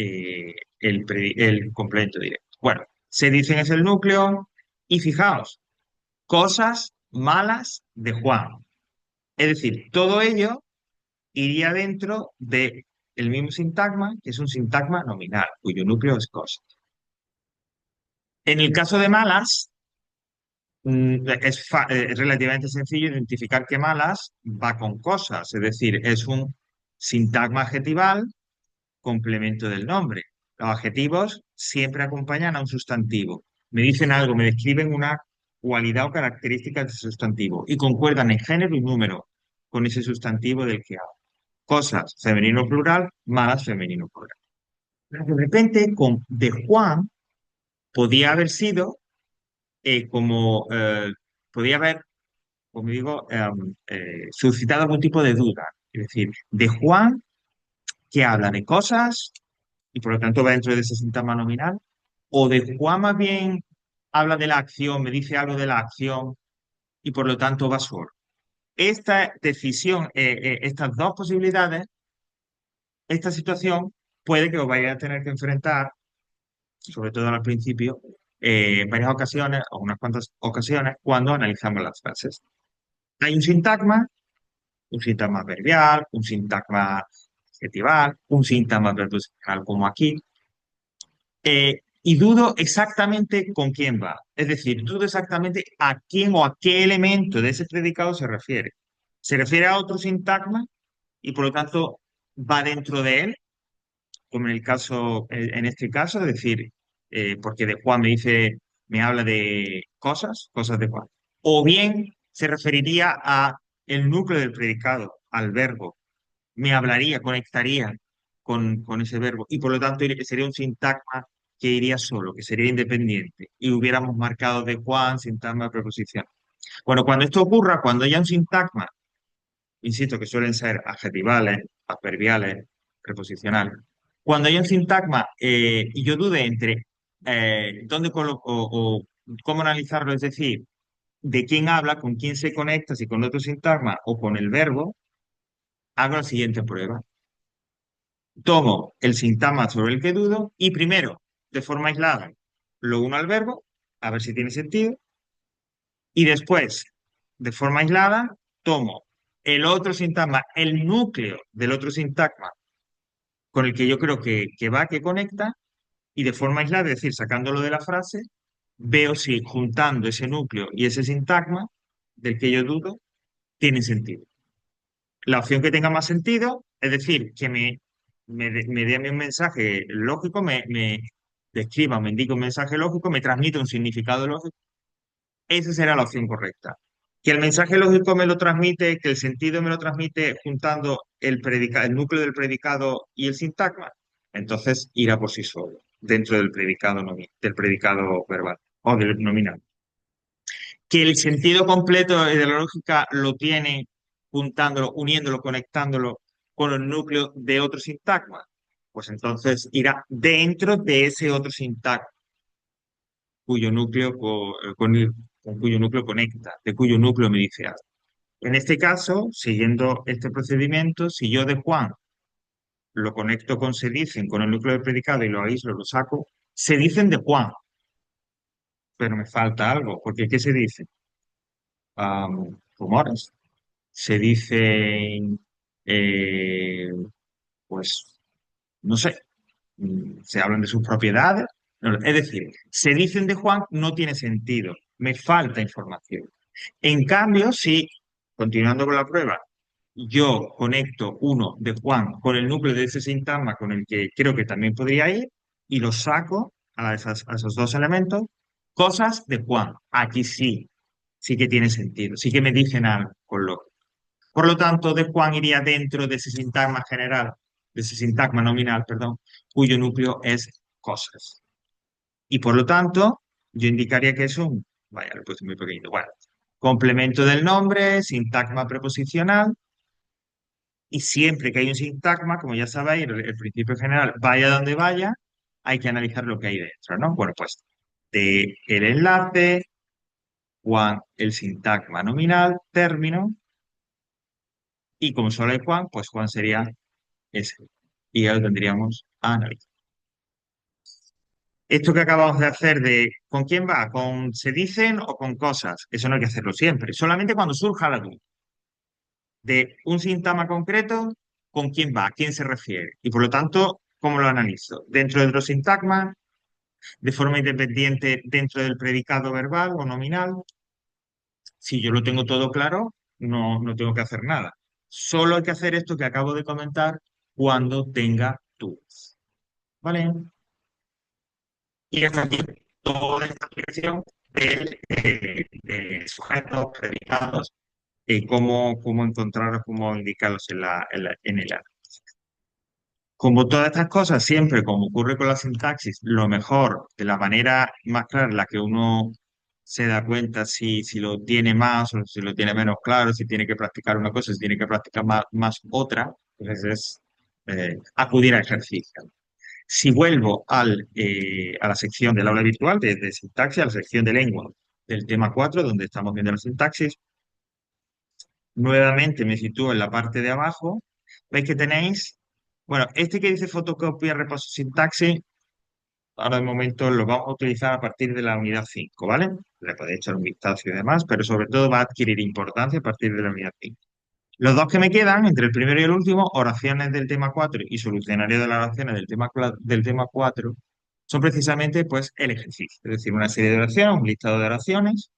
[SPEAKER 1] complemento directo. Bueno, se dicen es el núcleo y fijaos, cosas malas de Juan. Es decir, todo ello iría dentro de el mismo sintagma, que es un sintagma nominal, cuyo núcleo es cosas. En el caso de malas, es relativamente sencillo identificar que malas va con cosas, es decir, es un sintagma adjetival complemento del nombre. Los adjetivos siempre acompañan a un sustantivo. Me dicen algo, me describen una cualidad o característica del sustantivo y concuerdan en género y número con ese sustantivo del que hablo. Cosas, femenino plural, malas, femenino plural. Pero de repente, con de Juan, podía haber sido como, podía haber, como digo, suscitado algún tipo de duda. Es decir, de Juan, que habla de cosas y por lo tanto va dentro de ese sintagma nominal, o de Juan más bien habla de la acción, me dice algo de la acción y por lo tanto va solo. Esta decisión, estas dos posibilidades, esta situación puede que os vayáis a tener que enfrentar, sobre todo al principio, en varias ocasiones o unas cuantas ocasiones cuando analizamos las frases. Hay un sintagma adverbial, un sintagma adjetival, un sintagma preposicional como aquí, y dudo exactamente con quién va. Es decir, dudo exactamente a quién o a qué elemento de ese predicado se refiere. ¿Se refiere a otro sintagma y por lo tanto va dentro de él? Como en el caso, en este caso, es decir, porque de Juan me dice, me habla de cosas, cosas de Juan. O bien se referiría a el núcleo del predicado, al verbo. Me hablaría, conectaría con ese verbo. Y por lo tanto sería un sintagma que iría solo, que sería independiente. Y hubiéramos marcado de Juan sintagma preposición. Bueno, cuando esto ocurra, cuando haya un sintagma, insisto que suelen ser adjetivales, adverbiales, preposicionales, cuando haya un sintagma y yo dude entre dónde o cómo analizarlo, es decir, de quién habla, con quién se conecta, si con otro sintagma o con el verbo, hago la siguiente prueba. Tomo el sintagma sobre el que dudo y primero, de forma aislada, lo uno al verbo, a ver si tiene sentido, y después, de forma aislada, tomo el otro sintagma, el núcleo del otro sintagma con el que yo creo que va, que conecta, y de forma aislada, es decir, sacándolo de la frase, veo si juntando ese núcleo y ese sintagma del que yo dudo, tiene sentido. La opción que tenga más sentido, es decir, que me dé a mí un mensaje lógico, me describa, me indique un mensaje lógico, me transmite un significado lógico, esa será la opción correcta. Que el mensaje lógico me lo transmite, que el sentido me lo transmite juntando el núcleo del predicado y el sintagma, entonces irá por sí solo, dentro del predicado, del predicado verbal o del nominal. Que el sentido completo de la lógica lo tiene juntándolo, uniéndolo, conectándolo con el núcleo de otro sintagma, pues entonces irá dentro de ese otro sintagma cuyo núcleo, con cuyo núcleo conecta, de cuyo núcleo me dice algo. En este caso, siguiendo este procedimiento, si yo de Juan lo conecto con se dicen, con el núcleo del predicado y lo aíslo, lo saco, se dicen de Juan, pero me falta algo, porque ¿qué se dice? Rumores. Se dicen, eh, pues, no sé, se hablan de sus propiedades. No, es decir, se dicen de Juan no tiene sentido, me falta información. En cambio, si, continuando con la prueba, yo conecto uno de Juan con el núcleo de ese sintagma con el que creo que también podría ir y lo saco a esos dos elementos, cosas de Juan. Aquí sí, sí que tiene sentido, sí que me dicen algo con lo. Por lo tanto, de Juan iría dentro de ese sintagma general, de ese sintagma nominal, perdón, cuyo núcleo es cosas. Y por lo tanto, yo indicaría que es un, vaya, lo he puesto muy pequeñito, bueno, complemento del nombre, sintagma preposicional, y siempre que hay un sintagma, como ya sabéis, el principio general, vaya donde vaya, hay que analizar lo que hay dentro, ¿no? Bueno, pues de el enlace, Juan, el sintagma nominal, término, y como solo hay Juan, pues Juan sería ese. Y ya lo tendríamos a analizar. Esto que acabamos de hacer de ¿con quién va? ¿Con se dicen o con cosas? Eso no hay que hacerlo siempre, solamente cuando surja la duda de un sintagma concreto, ¿con quién va? ¿A quién se refiere? Y por lo tanto, ¿cómo lo analizo? Dentro de otro sintagma, de forma independiente dentro del predicado verbal o nominal. Si yo lo tengo todo claro, no tengo que hacer nada. Solo hay que hacer esto que acabo de comentar cuando tenga dudas. ¿Vale? Y es aquí toda esta aplicación de sujetos, predicados, y cómo encontrarlos, cómo indicarlos en el área. Como todas estas cosas, siempre, como ocurre con la sintaxis, lo mejor, de la manera más clara en la que uno se da cuenta si lo tiene más o si lo tiene menos claro, si tiene que practicar una cosa, si tiene que practicar más otra, pues es acudir a ejercicio. Si vuelvo a la sección del aula virtual de sintaxis, a la sección de lengua del tema 4 donde estamos viendo la sintaxis, nuevamente me sitúo en la parte de abajo. Veis que tenéis, bueno, este que dice fotocopia, repaso sintaxis, ahora de momento lo vamos a utilizar a partir de la unidad 5, ¿vale? Le podéis echar un vistazo y demás, pero sobre todo va a adquirir importancia a partir de la unidad 5. Los dos que me quedan, entre el primero y el último, oraciones del tema 4 y solucionario de las oraciones del tema 4, son precisamente pues el ejercicio, es decir, una serie de oraciones, un listado de oraciones,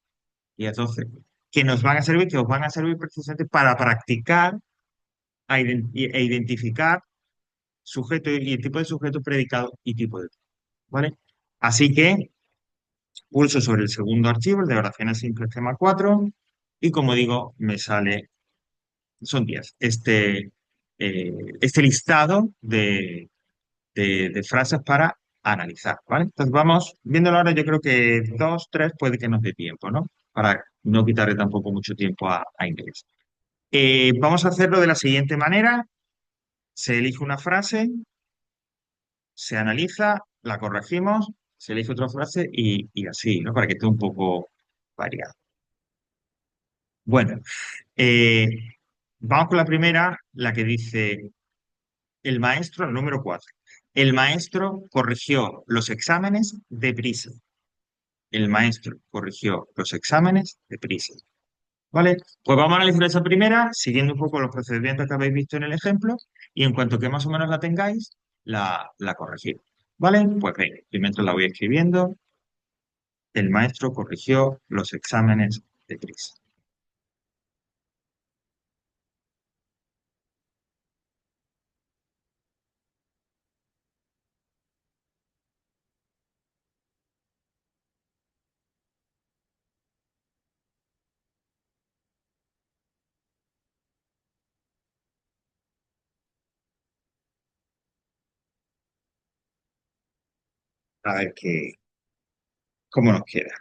[SPEAKER 1] y entonces, que nos van a servir, que os van a servir precisamente para practicar e identificar sujeto y el tipo de sujeto, predicado y tipo de, ¿vale? Así que pulso sobre el segundo archivo, el de oraciones simples tema 4, y como digo, me sale son 10. Este listado de frases para analizar, ¿vale? Entonces vamos, viéndolo ahora, yo creo que dos, tres puede que nos dé tiempo, ¿no? Para no quitarle tampoco mucho tiempo a inglés. Vamos a hacerlo de la siguiente manera. Se elige una frase, se analiza, la corregimos, se elige otra frase y así, ¿no? Para que esté un poco variado. Bueno, eh, vamos con la primera, la que dice el maestro, el número 4. El maestro corrigió los exámenes deprisa. El maestro corrigió los exámenes deprisa. ¿Vale? Pues vamos a analizar esa primera, siguiendo un poco los procedimientos que habéis visto en el ejemplo, y en cuanto que más o menos la tengáis, la corregid. ¿Vale? Pues venga, primero la voy escribiendo. El maestro corrigió los exámenes deprisa. A ver cómo nos queda.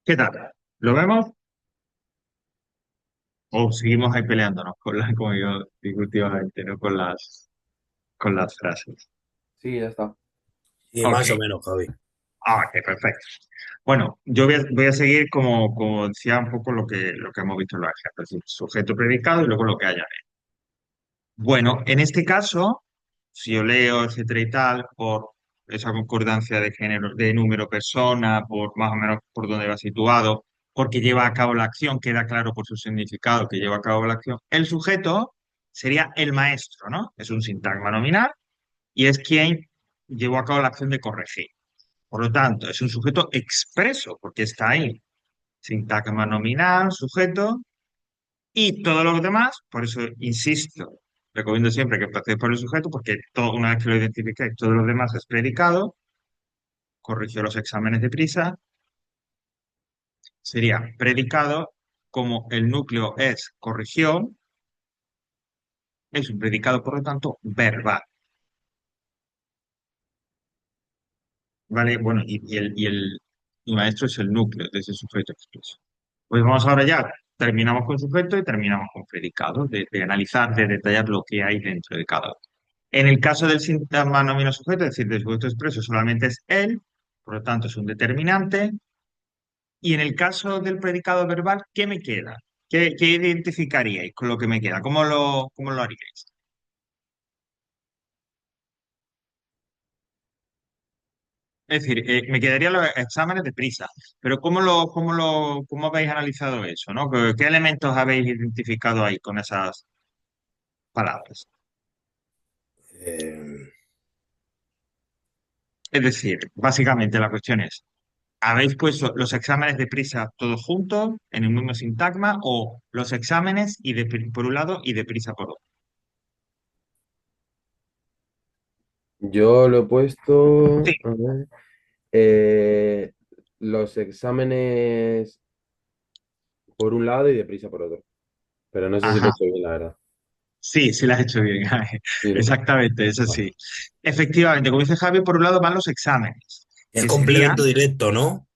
[SPEAKER 1] ¿Qué tal? ¿Lo vemos? ¿O seguimos ahí peleándonos como yo digo últimamente, ¿no? Con las frases.
[SPEAKER 2] Sí, ya está.
[SPEAKER 3] Y
[SPEAKER 1] Ok,
[SPEAKER 3] más o menos, Javi.
[SPEAKER 1] ok, perfecto. Bueno, yo voy a seguir como decía un poco lo que hemos visto en los ejemplos, es decir, sujeto predicado y luego lo que haya. Bueno, en este caso, si yo leo, etcétera y tal, por esa concordancia de género, de número persona, por más o menos por dónde va situado, porque lleva a cabo la acción, queda claro por su significado que lleva a cabo la acción, el sujeto sería el maestro, ¿no? Es un sintagma nominal y es quien llevó a cabo la acción de corregir. Por lo tanto, es un sujeto expreso, porque está ahí. Sintagma nominal, sujeto, y todo lo demás, por eso insisto, recomiendo siempre que empecéis por el sujeto, porque una vez que lo identifiquéis, todo lo demás es predicado, corrigió los exámenes de prisa, sería predicado, como el núcleo es corrigió, es un predicado, por lo tanto, verbal, ¿vale? Bueno, y maestro es el núcleo de ese sujeto expreso. Pues vamos ahora ya, terminamos con sujeto y terminamos con predicado, de analizar, de detallar lo que hay dentro de cada uno. En el caso del sintagma nómino sujeto, es decir, del sujeto expreso, solamente es él, por lo tanto es un determinante. Y en el caso del predicado verbal, ¿qué me queda? ¿Qué identificaríais con lo que me queda? Cómo lo haríais? Es decir, me quedarían los exámenes de prisa, pero ¿cómo habéis analizado eso, ¿no? ¿Qué elementos habéis identificado ahí con esas palabras?
[SPEAKER 3] Eh,
[SPEAKER 1] Es decir, básicamente la cuestión es, ¿habéis puesto los exámenes de prisa todos juntos en el mismo sintagma o los exámenes por un lado y de prisa por otro?
[SPEAKER 2] Yo lo he
[SPEAKER 1] Sí.
[SPEAKER 2] puesto, a ver, eh, los exámenes por un lado y deprisa por otro. Pero no sé si lo he
[SPEAKER 1] Ajá.
[SPEAKER 2] hecho bien, la verdad.
[SPEAKER 1] Sí, sí lo has hecho bien.
[SPEAKER 2] Sí, ¿no?
[SPEAKER 1] Exactamente, eso
[SPEAKER 2] Vale.
[SPEAKER 1] sí. Efectivamente, como dice Javi, por un lado van los exámenes,
[SPEAKER 3] El
[SPEAKER 1] que serían,
[SPEAKER 3] complemento directo, ¿no?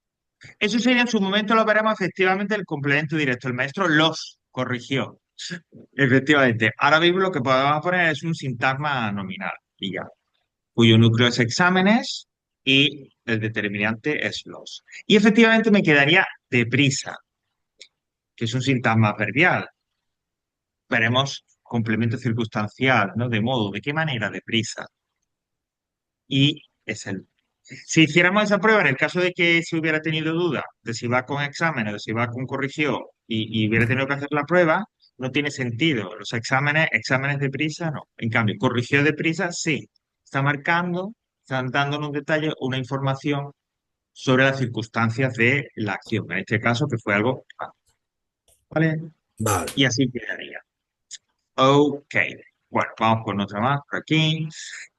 [SPEAKER 1] eso sería en su momento lo veremos efectivamente el complemento directo. El maestro los corrigió. Efectivamente. Ahora mismo lo que podemos poner es un sintagma nominal y ya, cuyo núcleo es exámenes y el determinante es los. Y efectivamente me quedaría deprisa, que es un sintagma adverbial. Veremos complemento circunstancial, ¿no? De modo, ¿de qué manera deprisa? Y es el. Si hiciéramos esa prueba, en el caso de que se hubiera tenido duda de si va con exámenes o si va con corrección y hubiera tenido que hacer la prueba, no tiene sentido. Los exámenes de prisa, no. En cambio, corrigió de prisa, sí. Está marcando, están dándonos un detalle, una información sobre las circunstancias de la acción. En este caso, que fue algo, ¿vale?
[SPEAKER 3] Vale.
[SPEAKER 1] Y así quedaría. Ok. Bueno, vamos con otra más por aquí.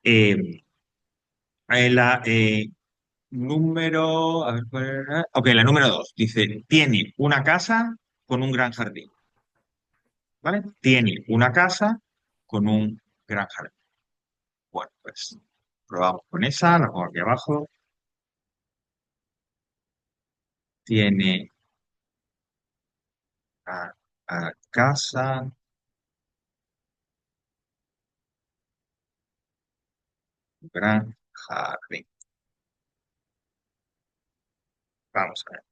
[SPEAKER 1] Eh, la, Número, a ver, ¿cuál era? Ok, la número 2 dice, tiene una casa con un gran jardín, ¿vale? Tiene una casa con un gran jardín. Bueno, pues probamos con esa, la pongo aquí abajo. Tiene a, casa, gran jardín. Vamos a ver.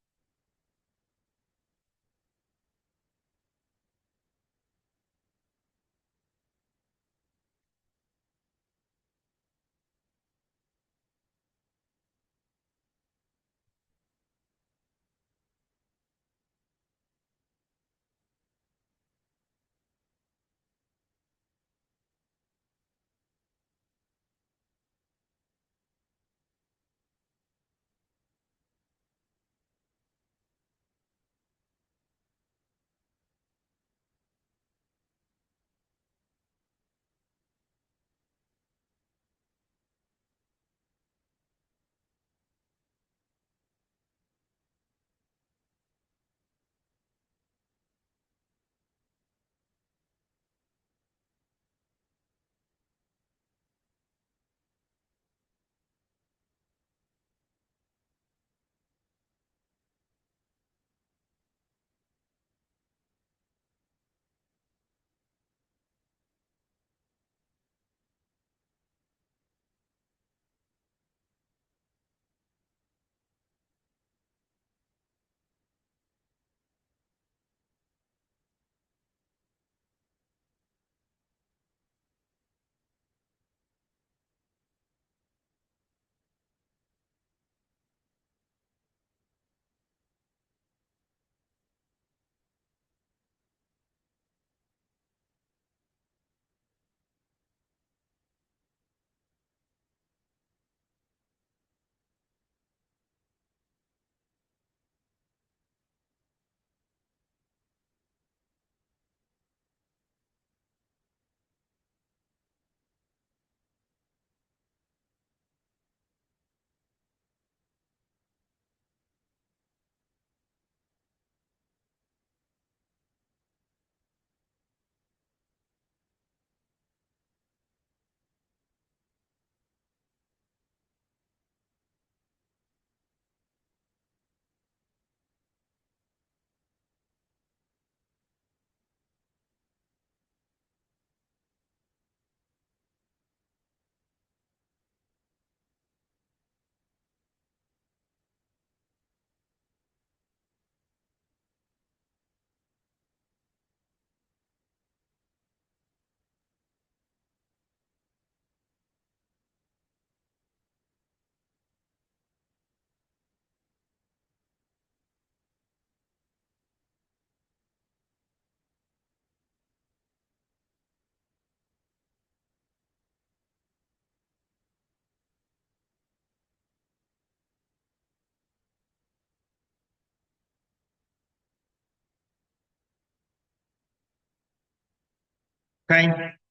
[SPEAKER 1] Ok,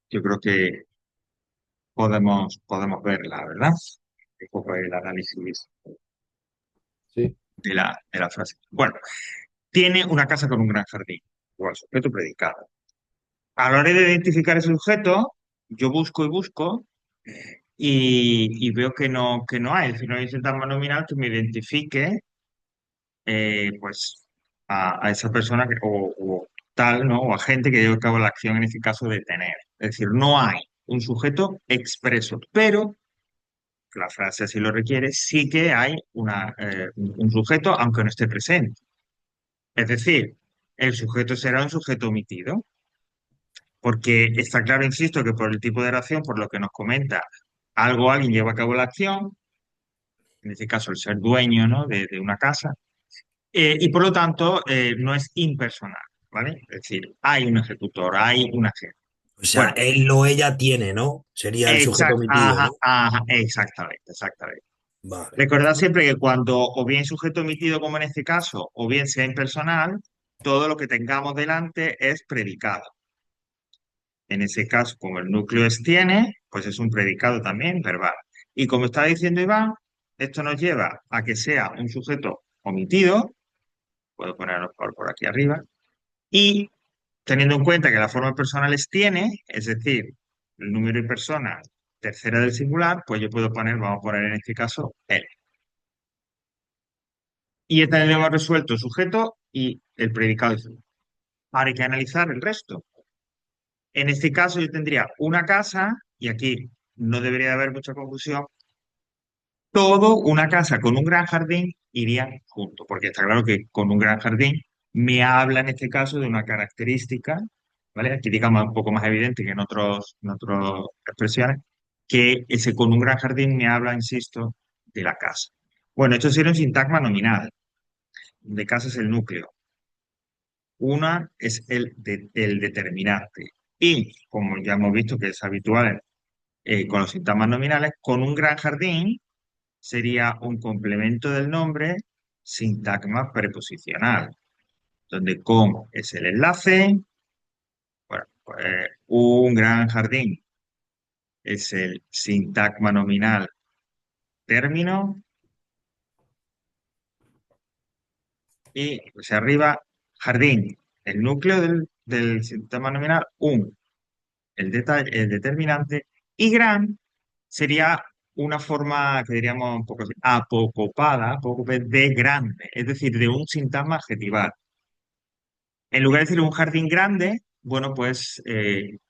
[SPEAKER 1] yo creo que podemos verla, ¿verdad? Un poco el análisis
[SPEAKER 2] Sí.
[SPEAKER 1] de la frase. Bueno, tiene una casa con un gran jardín, igual sujeto predicado. A la hora de identificar ese sujeto, yo busco y busco y veo que no hay, es decir, no hay un sintagma nominal que me identifique pues a esa persona o tal, ¿no? O a gente que lleve a cabo la acción en este caso de tener. Es decir, no hay un sujeto expreso, pero la frase así lo requiere, sí que hay un sujeto aunque no esté presente. Es decir, el sujeto será un sujeto omitido, porque está claro, insisto, que por el tipo de oración, por lo que nos comenta, algo alguien lleva a cabo la acción, en este caso el ser dueño, ¿no? de una casa. Y por lo tanto, no es impersonal, ¿vale? Es decir, hay un ejecutor, hay un agente.
[SPEAKER 3] O sea,
[SPEAKER 1] Bueno,
[SPEAKER 3] él o ella tiene, ¿no? Sería el sujeto omitido,
[SPEAKER 1] ajá,
[SPEAKER 3] ¿no?
[SPEAKER 1] ajá, exactamente, exactamente.
[SPEAKER 3] Vale.
[SPEAKER 1] Recordad siempre que cuando o bien sujeto omitido, como en este caso, o bien sea impersonal, todo lo que tengamos delante es predicado. En ese caso, como el núcleo es tiene, pues es un predicado también verbal. Y como está diciendo Iván, esto nos lleva a que sea un sujeto omitido, puedo ponerlo por aquí arriba, y teniendo en cuenta que la forma personal es tiene, es decir, el número y persona tercera del singular, pues yo puedo poner, vamos a poner en este caso, él. Y ya tenemos resuelto el sujeto y el predicado. Ahora hay que analizar el resto. En este caso yo tendría una casa, y aquí no debería haber mucha confusión, todo una casa con un gran jardín irían juntos, porque está claro que con un gran jardín me habla en este caso de una característica, ¿vale? Aquí digamos un poco más evidente que en otras expresiones, que ese con un gran jardín me habla, insisto, de la casa. Bueno, esto sería un sintagma nominal, de casa es el núcleo. Una es el determinante. Y, como ya hemos visto que es habitual con los sintagmas nominales, con un gran jardín sería un complemento del nombre sintagma preposicional, donde con es el enlace, bueno, pues, un gran jardín es el sintagma nominal término y pues arriba jardín, el núcleo del sintagma nominal, el determinante, y gran sería una forma que diríamos un poco así, apocopada, apócope de grande, es decir, de un sintagma adjetival. En lugar de decir un jardín grande, bueno, pues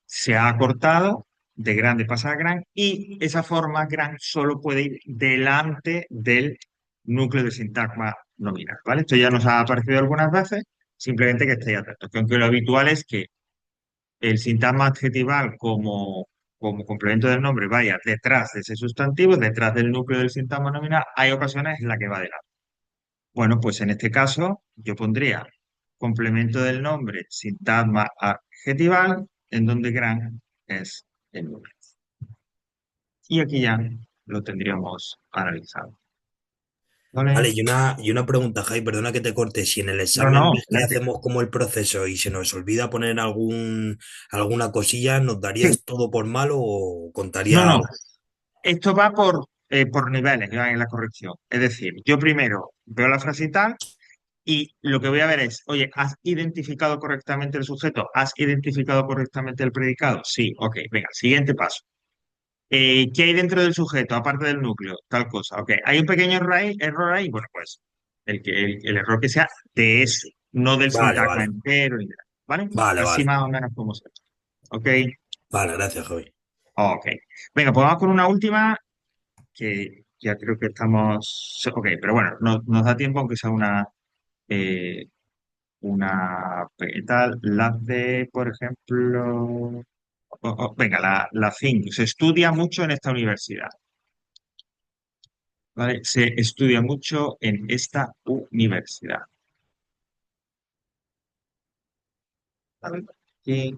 [SPEAKER 1] se ha acortado, de grande pasa a gran, y esa forma gran solo puede ir delante del núcleo de sintagma nominal, ¿vale? Esto ya nos ha aparecido algunas veces, simplemente que estéis atentos, que aunque lo habitual es que el sintagma adjetival como complemento del nombre vaya detrás de ese sustantivo, detrás del núcleo del sintagma nominal, hay ocasiones en las que va delante. Bueno, pues en este caso yo pondría complemento del nombre, sintagma adjetival, en donde gran es el núcleo. Y aquí ya lo tendríamos analizado. ¿Vale?
[SPEAKER 3] Vale, y una pregunta, Jai, perdona que te corte. Si en el
[SPEAKER 1] No,
[SPEAKER 3] examen
[SPEAKER 1] no,
[SPEAKER 3] ves que
[SPEAKER 1] excelente.
[SPEAKER 3] hacemos como el proceso y se nos olvida poner alguna cosilla, ¿nos
[SPEAKER 1] Sí,
[SPEAKER 3] darías todo por malo o
[SPEAKER 1] no,
[SPEAKER 3] contaría?
[SPEAKER 1] no. Esto va por niveles, ya en la corrección. Es decir, yo primero veo la frase y tal, y lo que voy a ver es, oye, ¿has identificado correctamente el sujeto? ¿Has identificado correctamente el predicado? Sí, ok, venga, siguiente paso. ¿Qué hay dentro del sujeto, aparte del núcleo? Tal cosa. Ok, ¿hay un pequeño error ahí? Bueno, pues el error que sea de ese, no del
[SPEAKER 3] Vale,
[SPEAKER 1] sintagma
[SPEAKER 3] vale,
[SPEAKER 1] entero, ni nada, ¿vale?
[SPEAKER 3] vale,
[SPEAKER 1] Así
[SPEAKER 3] vale.
[SPEAKER 1] más o menos como se. Ok,
[SPEAKER 3] Vale, gracias, Javi.
[SPEAKER 1] ok. Venga, pues vamos con una última que ya creo que estamos. Ok, pero bueno, nos da tiempo aunque sea eh, tal, la de, por ejemplo. Venga, la 5. Se estudia mucho en esta universidad. ¿Vale? Se estudia mucho en esta universidad. ¿Vale? Y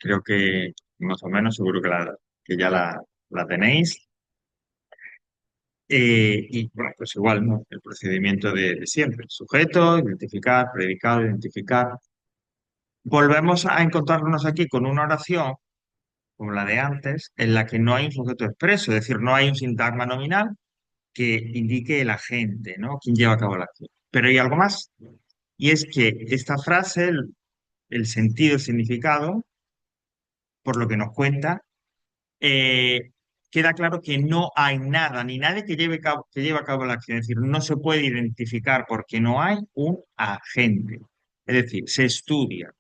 [SPEAKER 1] creo que más o menos seguro que ya la tenéis. Y bueno, pues igual, ¿no? El procedimiento de siempre. Sujeto, identificar, predicado, identificar. Volvemos a encontrarnos aquí con una oración, como la de antes, en la que no hay un sujeto expreso, es decir, no hay un sintagma nominal que indique el agente, ¿no? Quien lleva a cabo la acción. Pero hay algo más, y es que esta frase, el sentido, el significado, por lo que nos cuenta, eh, queda claro que no hay nada ni nadie que lleve a cabo la acción. Es decir, no se puede identificar porque no hay un agente. Es decir, se estudia,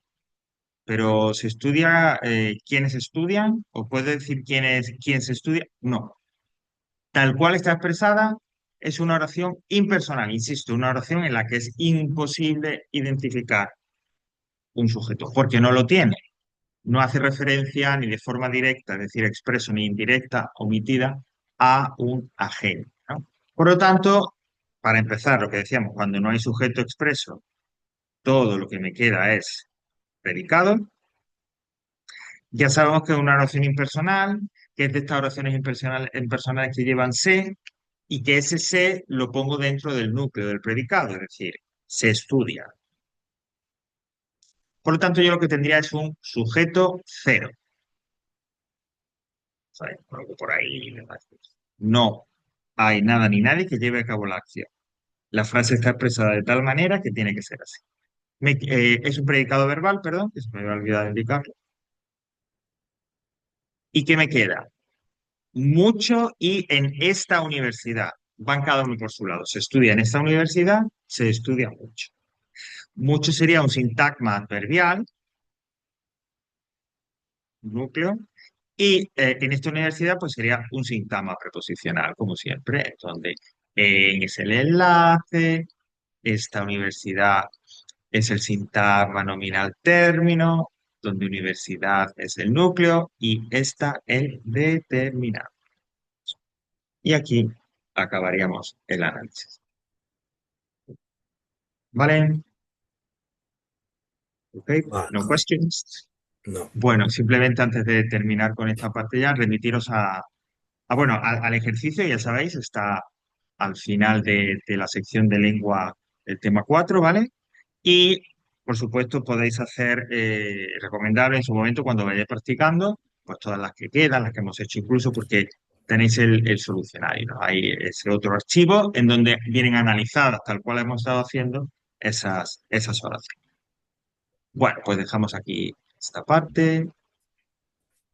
[SPEAKER 1] pero ¿se estudia quiénes estudian? ¿O puede decir quién se estudia? No. Tal cual está expresada, es una oración impersonal, insisto, una oración en la que es imposible identificar un sujeto, porque no lo tiene. No hace referencia ni de forma directa, es decir, expreso ni indirecta, omitida, a un agente, ¿no? Por lo tanto, para empezar, lo que decíamos, cuando no hay sujeto expreso, todo lo que me queda es predicado. Ya sabemos que es una oración impersonal, que es de estas oraciones impersonales que llevan se, y que ese se lo pongo dentro del núcleo del predicado, es decir, se estudia. Por lo tanto, yo lo que tendría es un sujeto cero. ¿Sabes? Algo por ahí. No hay nada ni nadie que lleve a cabo la acción. La frase está expresada de tal manera que tiene que ser así. Es un predicado verbal, perdón, que se me había olvidado indicarlo. ¿Y qué me queda? Mucho y en esta universidad. Van cada uno por su lado. Se estudia en esta universidad, se estudia mucho. Mucho sería un sintagma adverbial, núcleo, y en esta universidad pues sería un sintagma preposicional, como siempre, donde es el enlace, esta universidad es el sintagma nominal término, donde universidad es el núcleo y esta el determinado. Y aquí acabaríamos el análisis. ¿Vale? ¿Ok?
[SPEAKER 3] Vale,
[SPEAKER 1] ¿No questions?
[SPEAKER 3] no.
[SPEAKER 1] Bueno, simplemente antes de terminar con esta parte ya, remitiros bueno, al ejercicio, ya sabéis, está al final de la sección de lengua el tema 4, ¿vale? Y, por supuesto, podéis hacer, recomendable en su momento cuando vayáis practicando, pues todas las que quedan, las que hemos hecho incluso, porque tenéis el solucionario, ¿no? Hay ese otro archivo en donde vienen analizadas, tal cual hemos estado haciendo, esas oraciones. Bueno, pues dejamos aquí esta parte.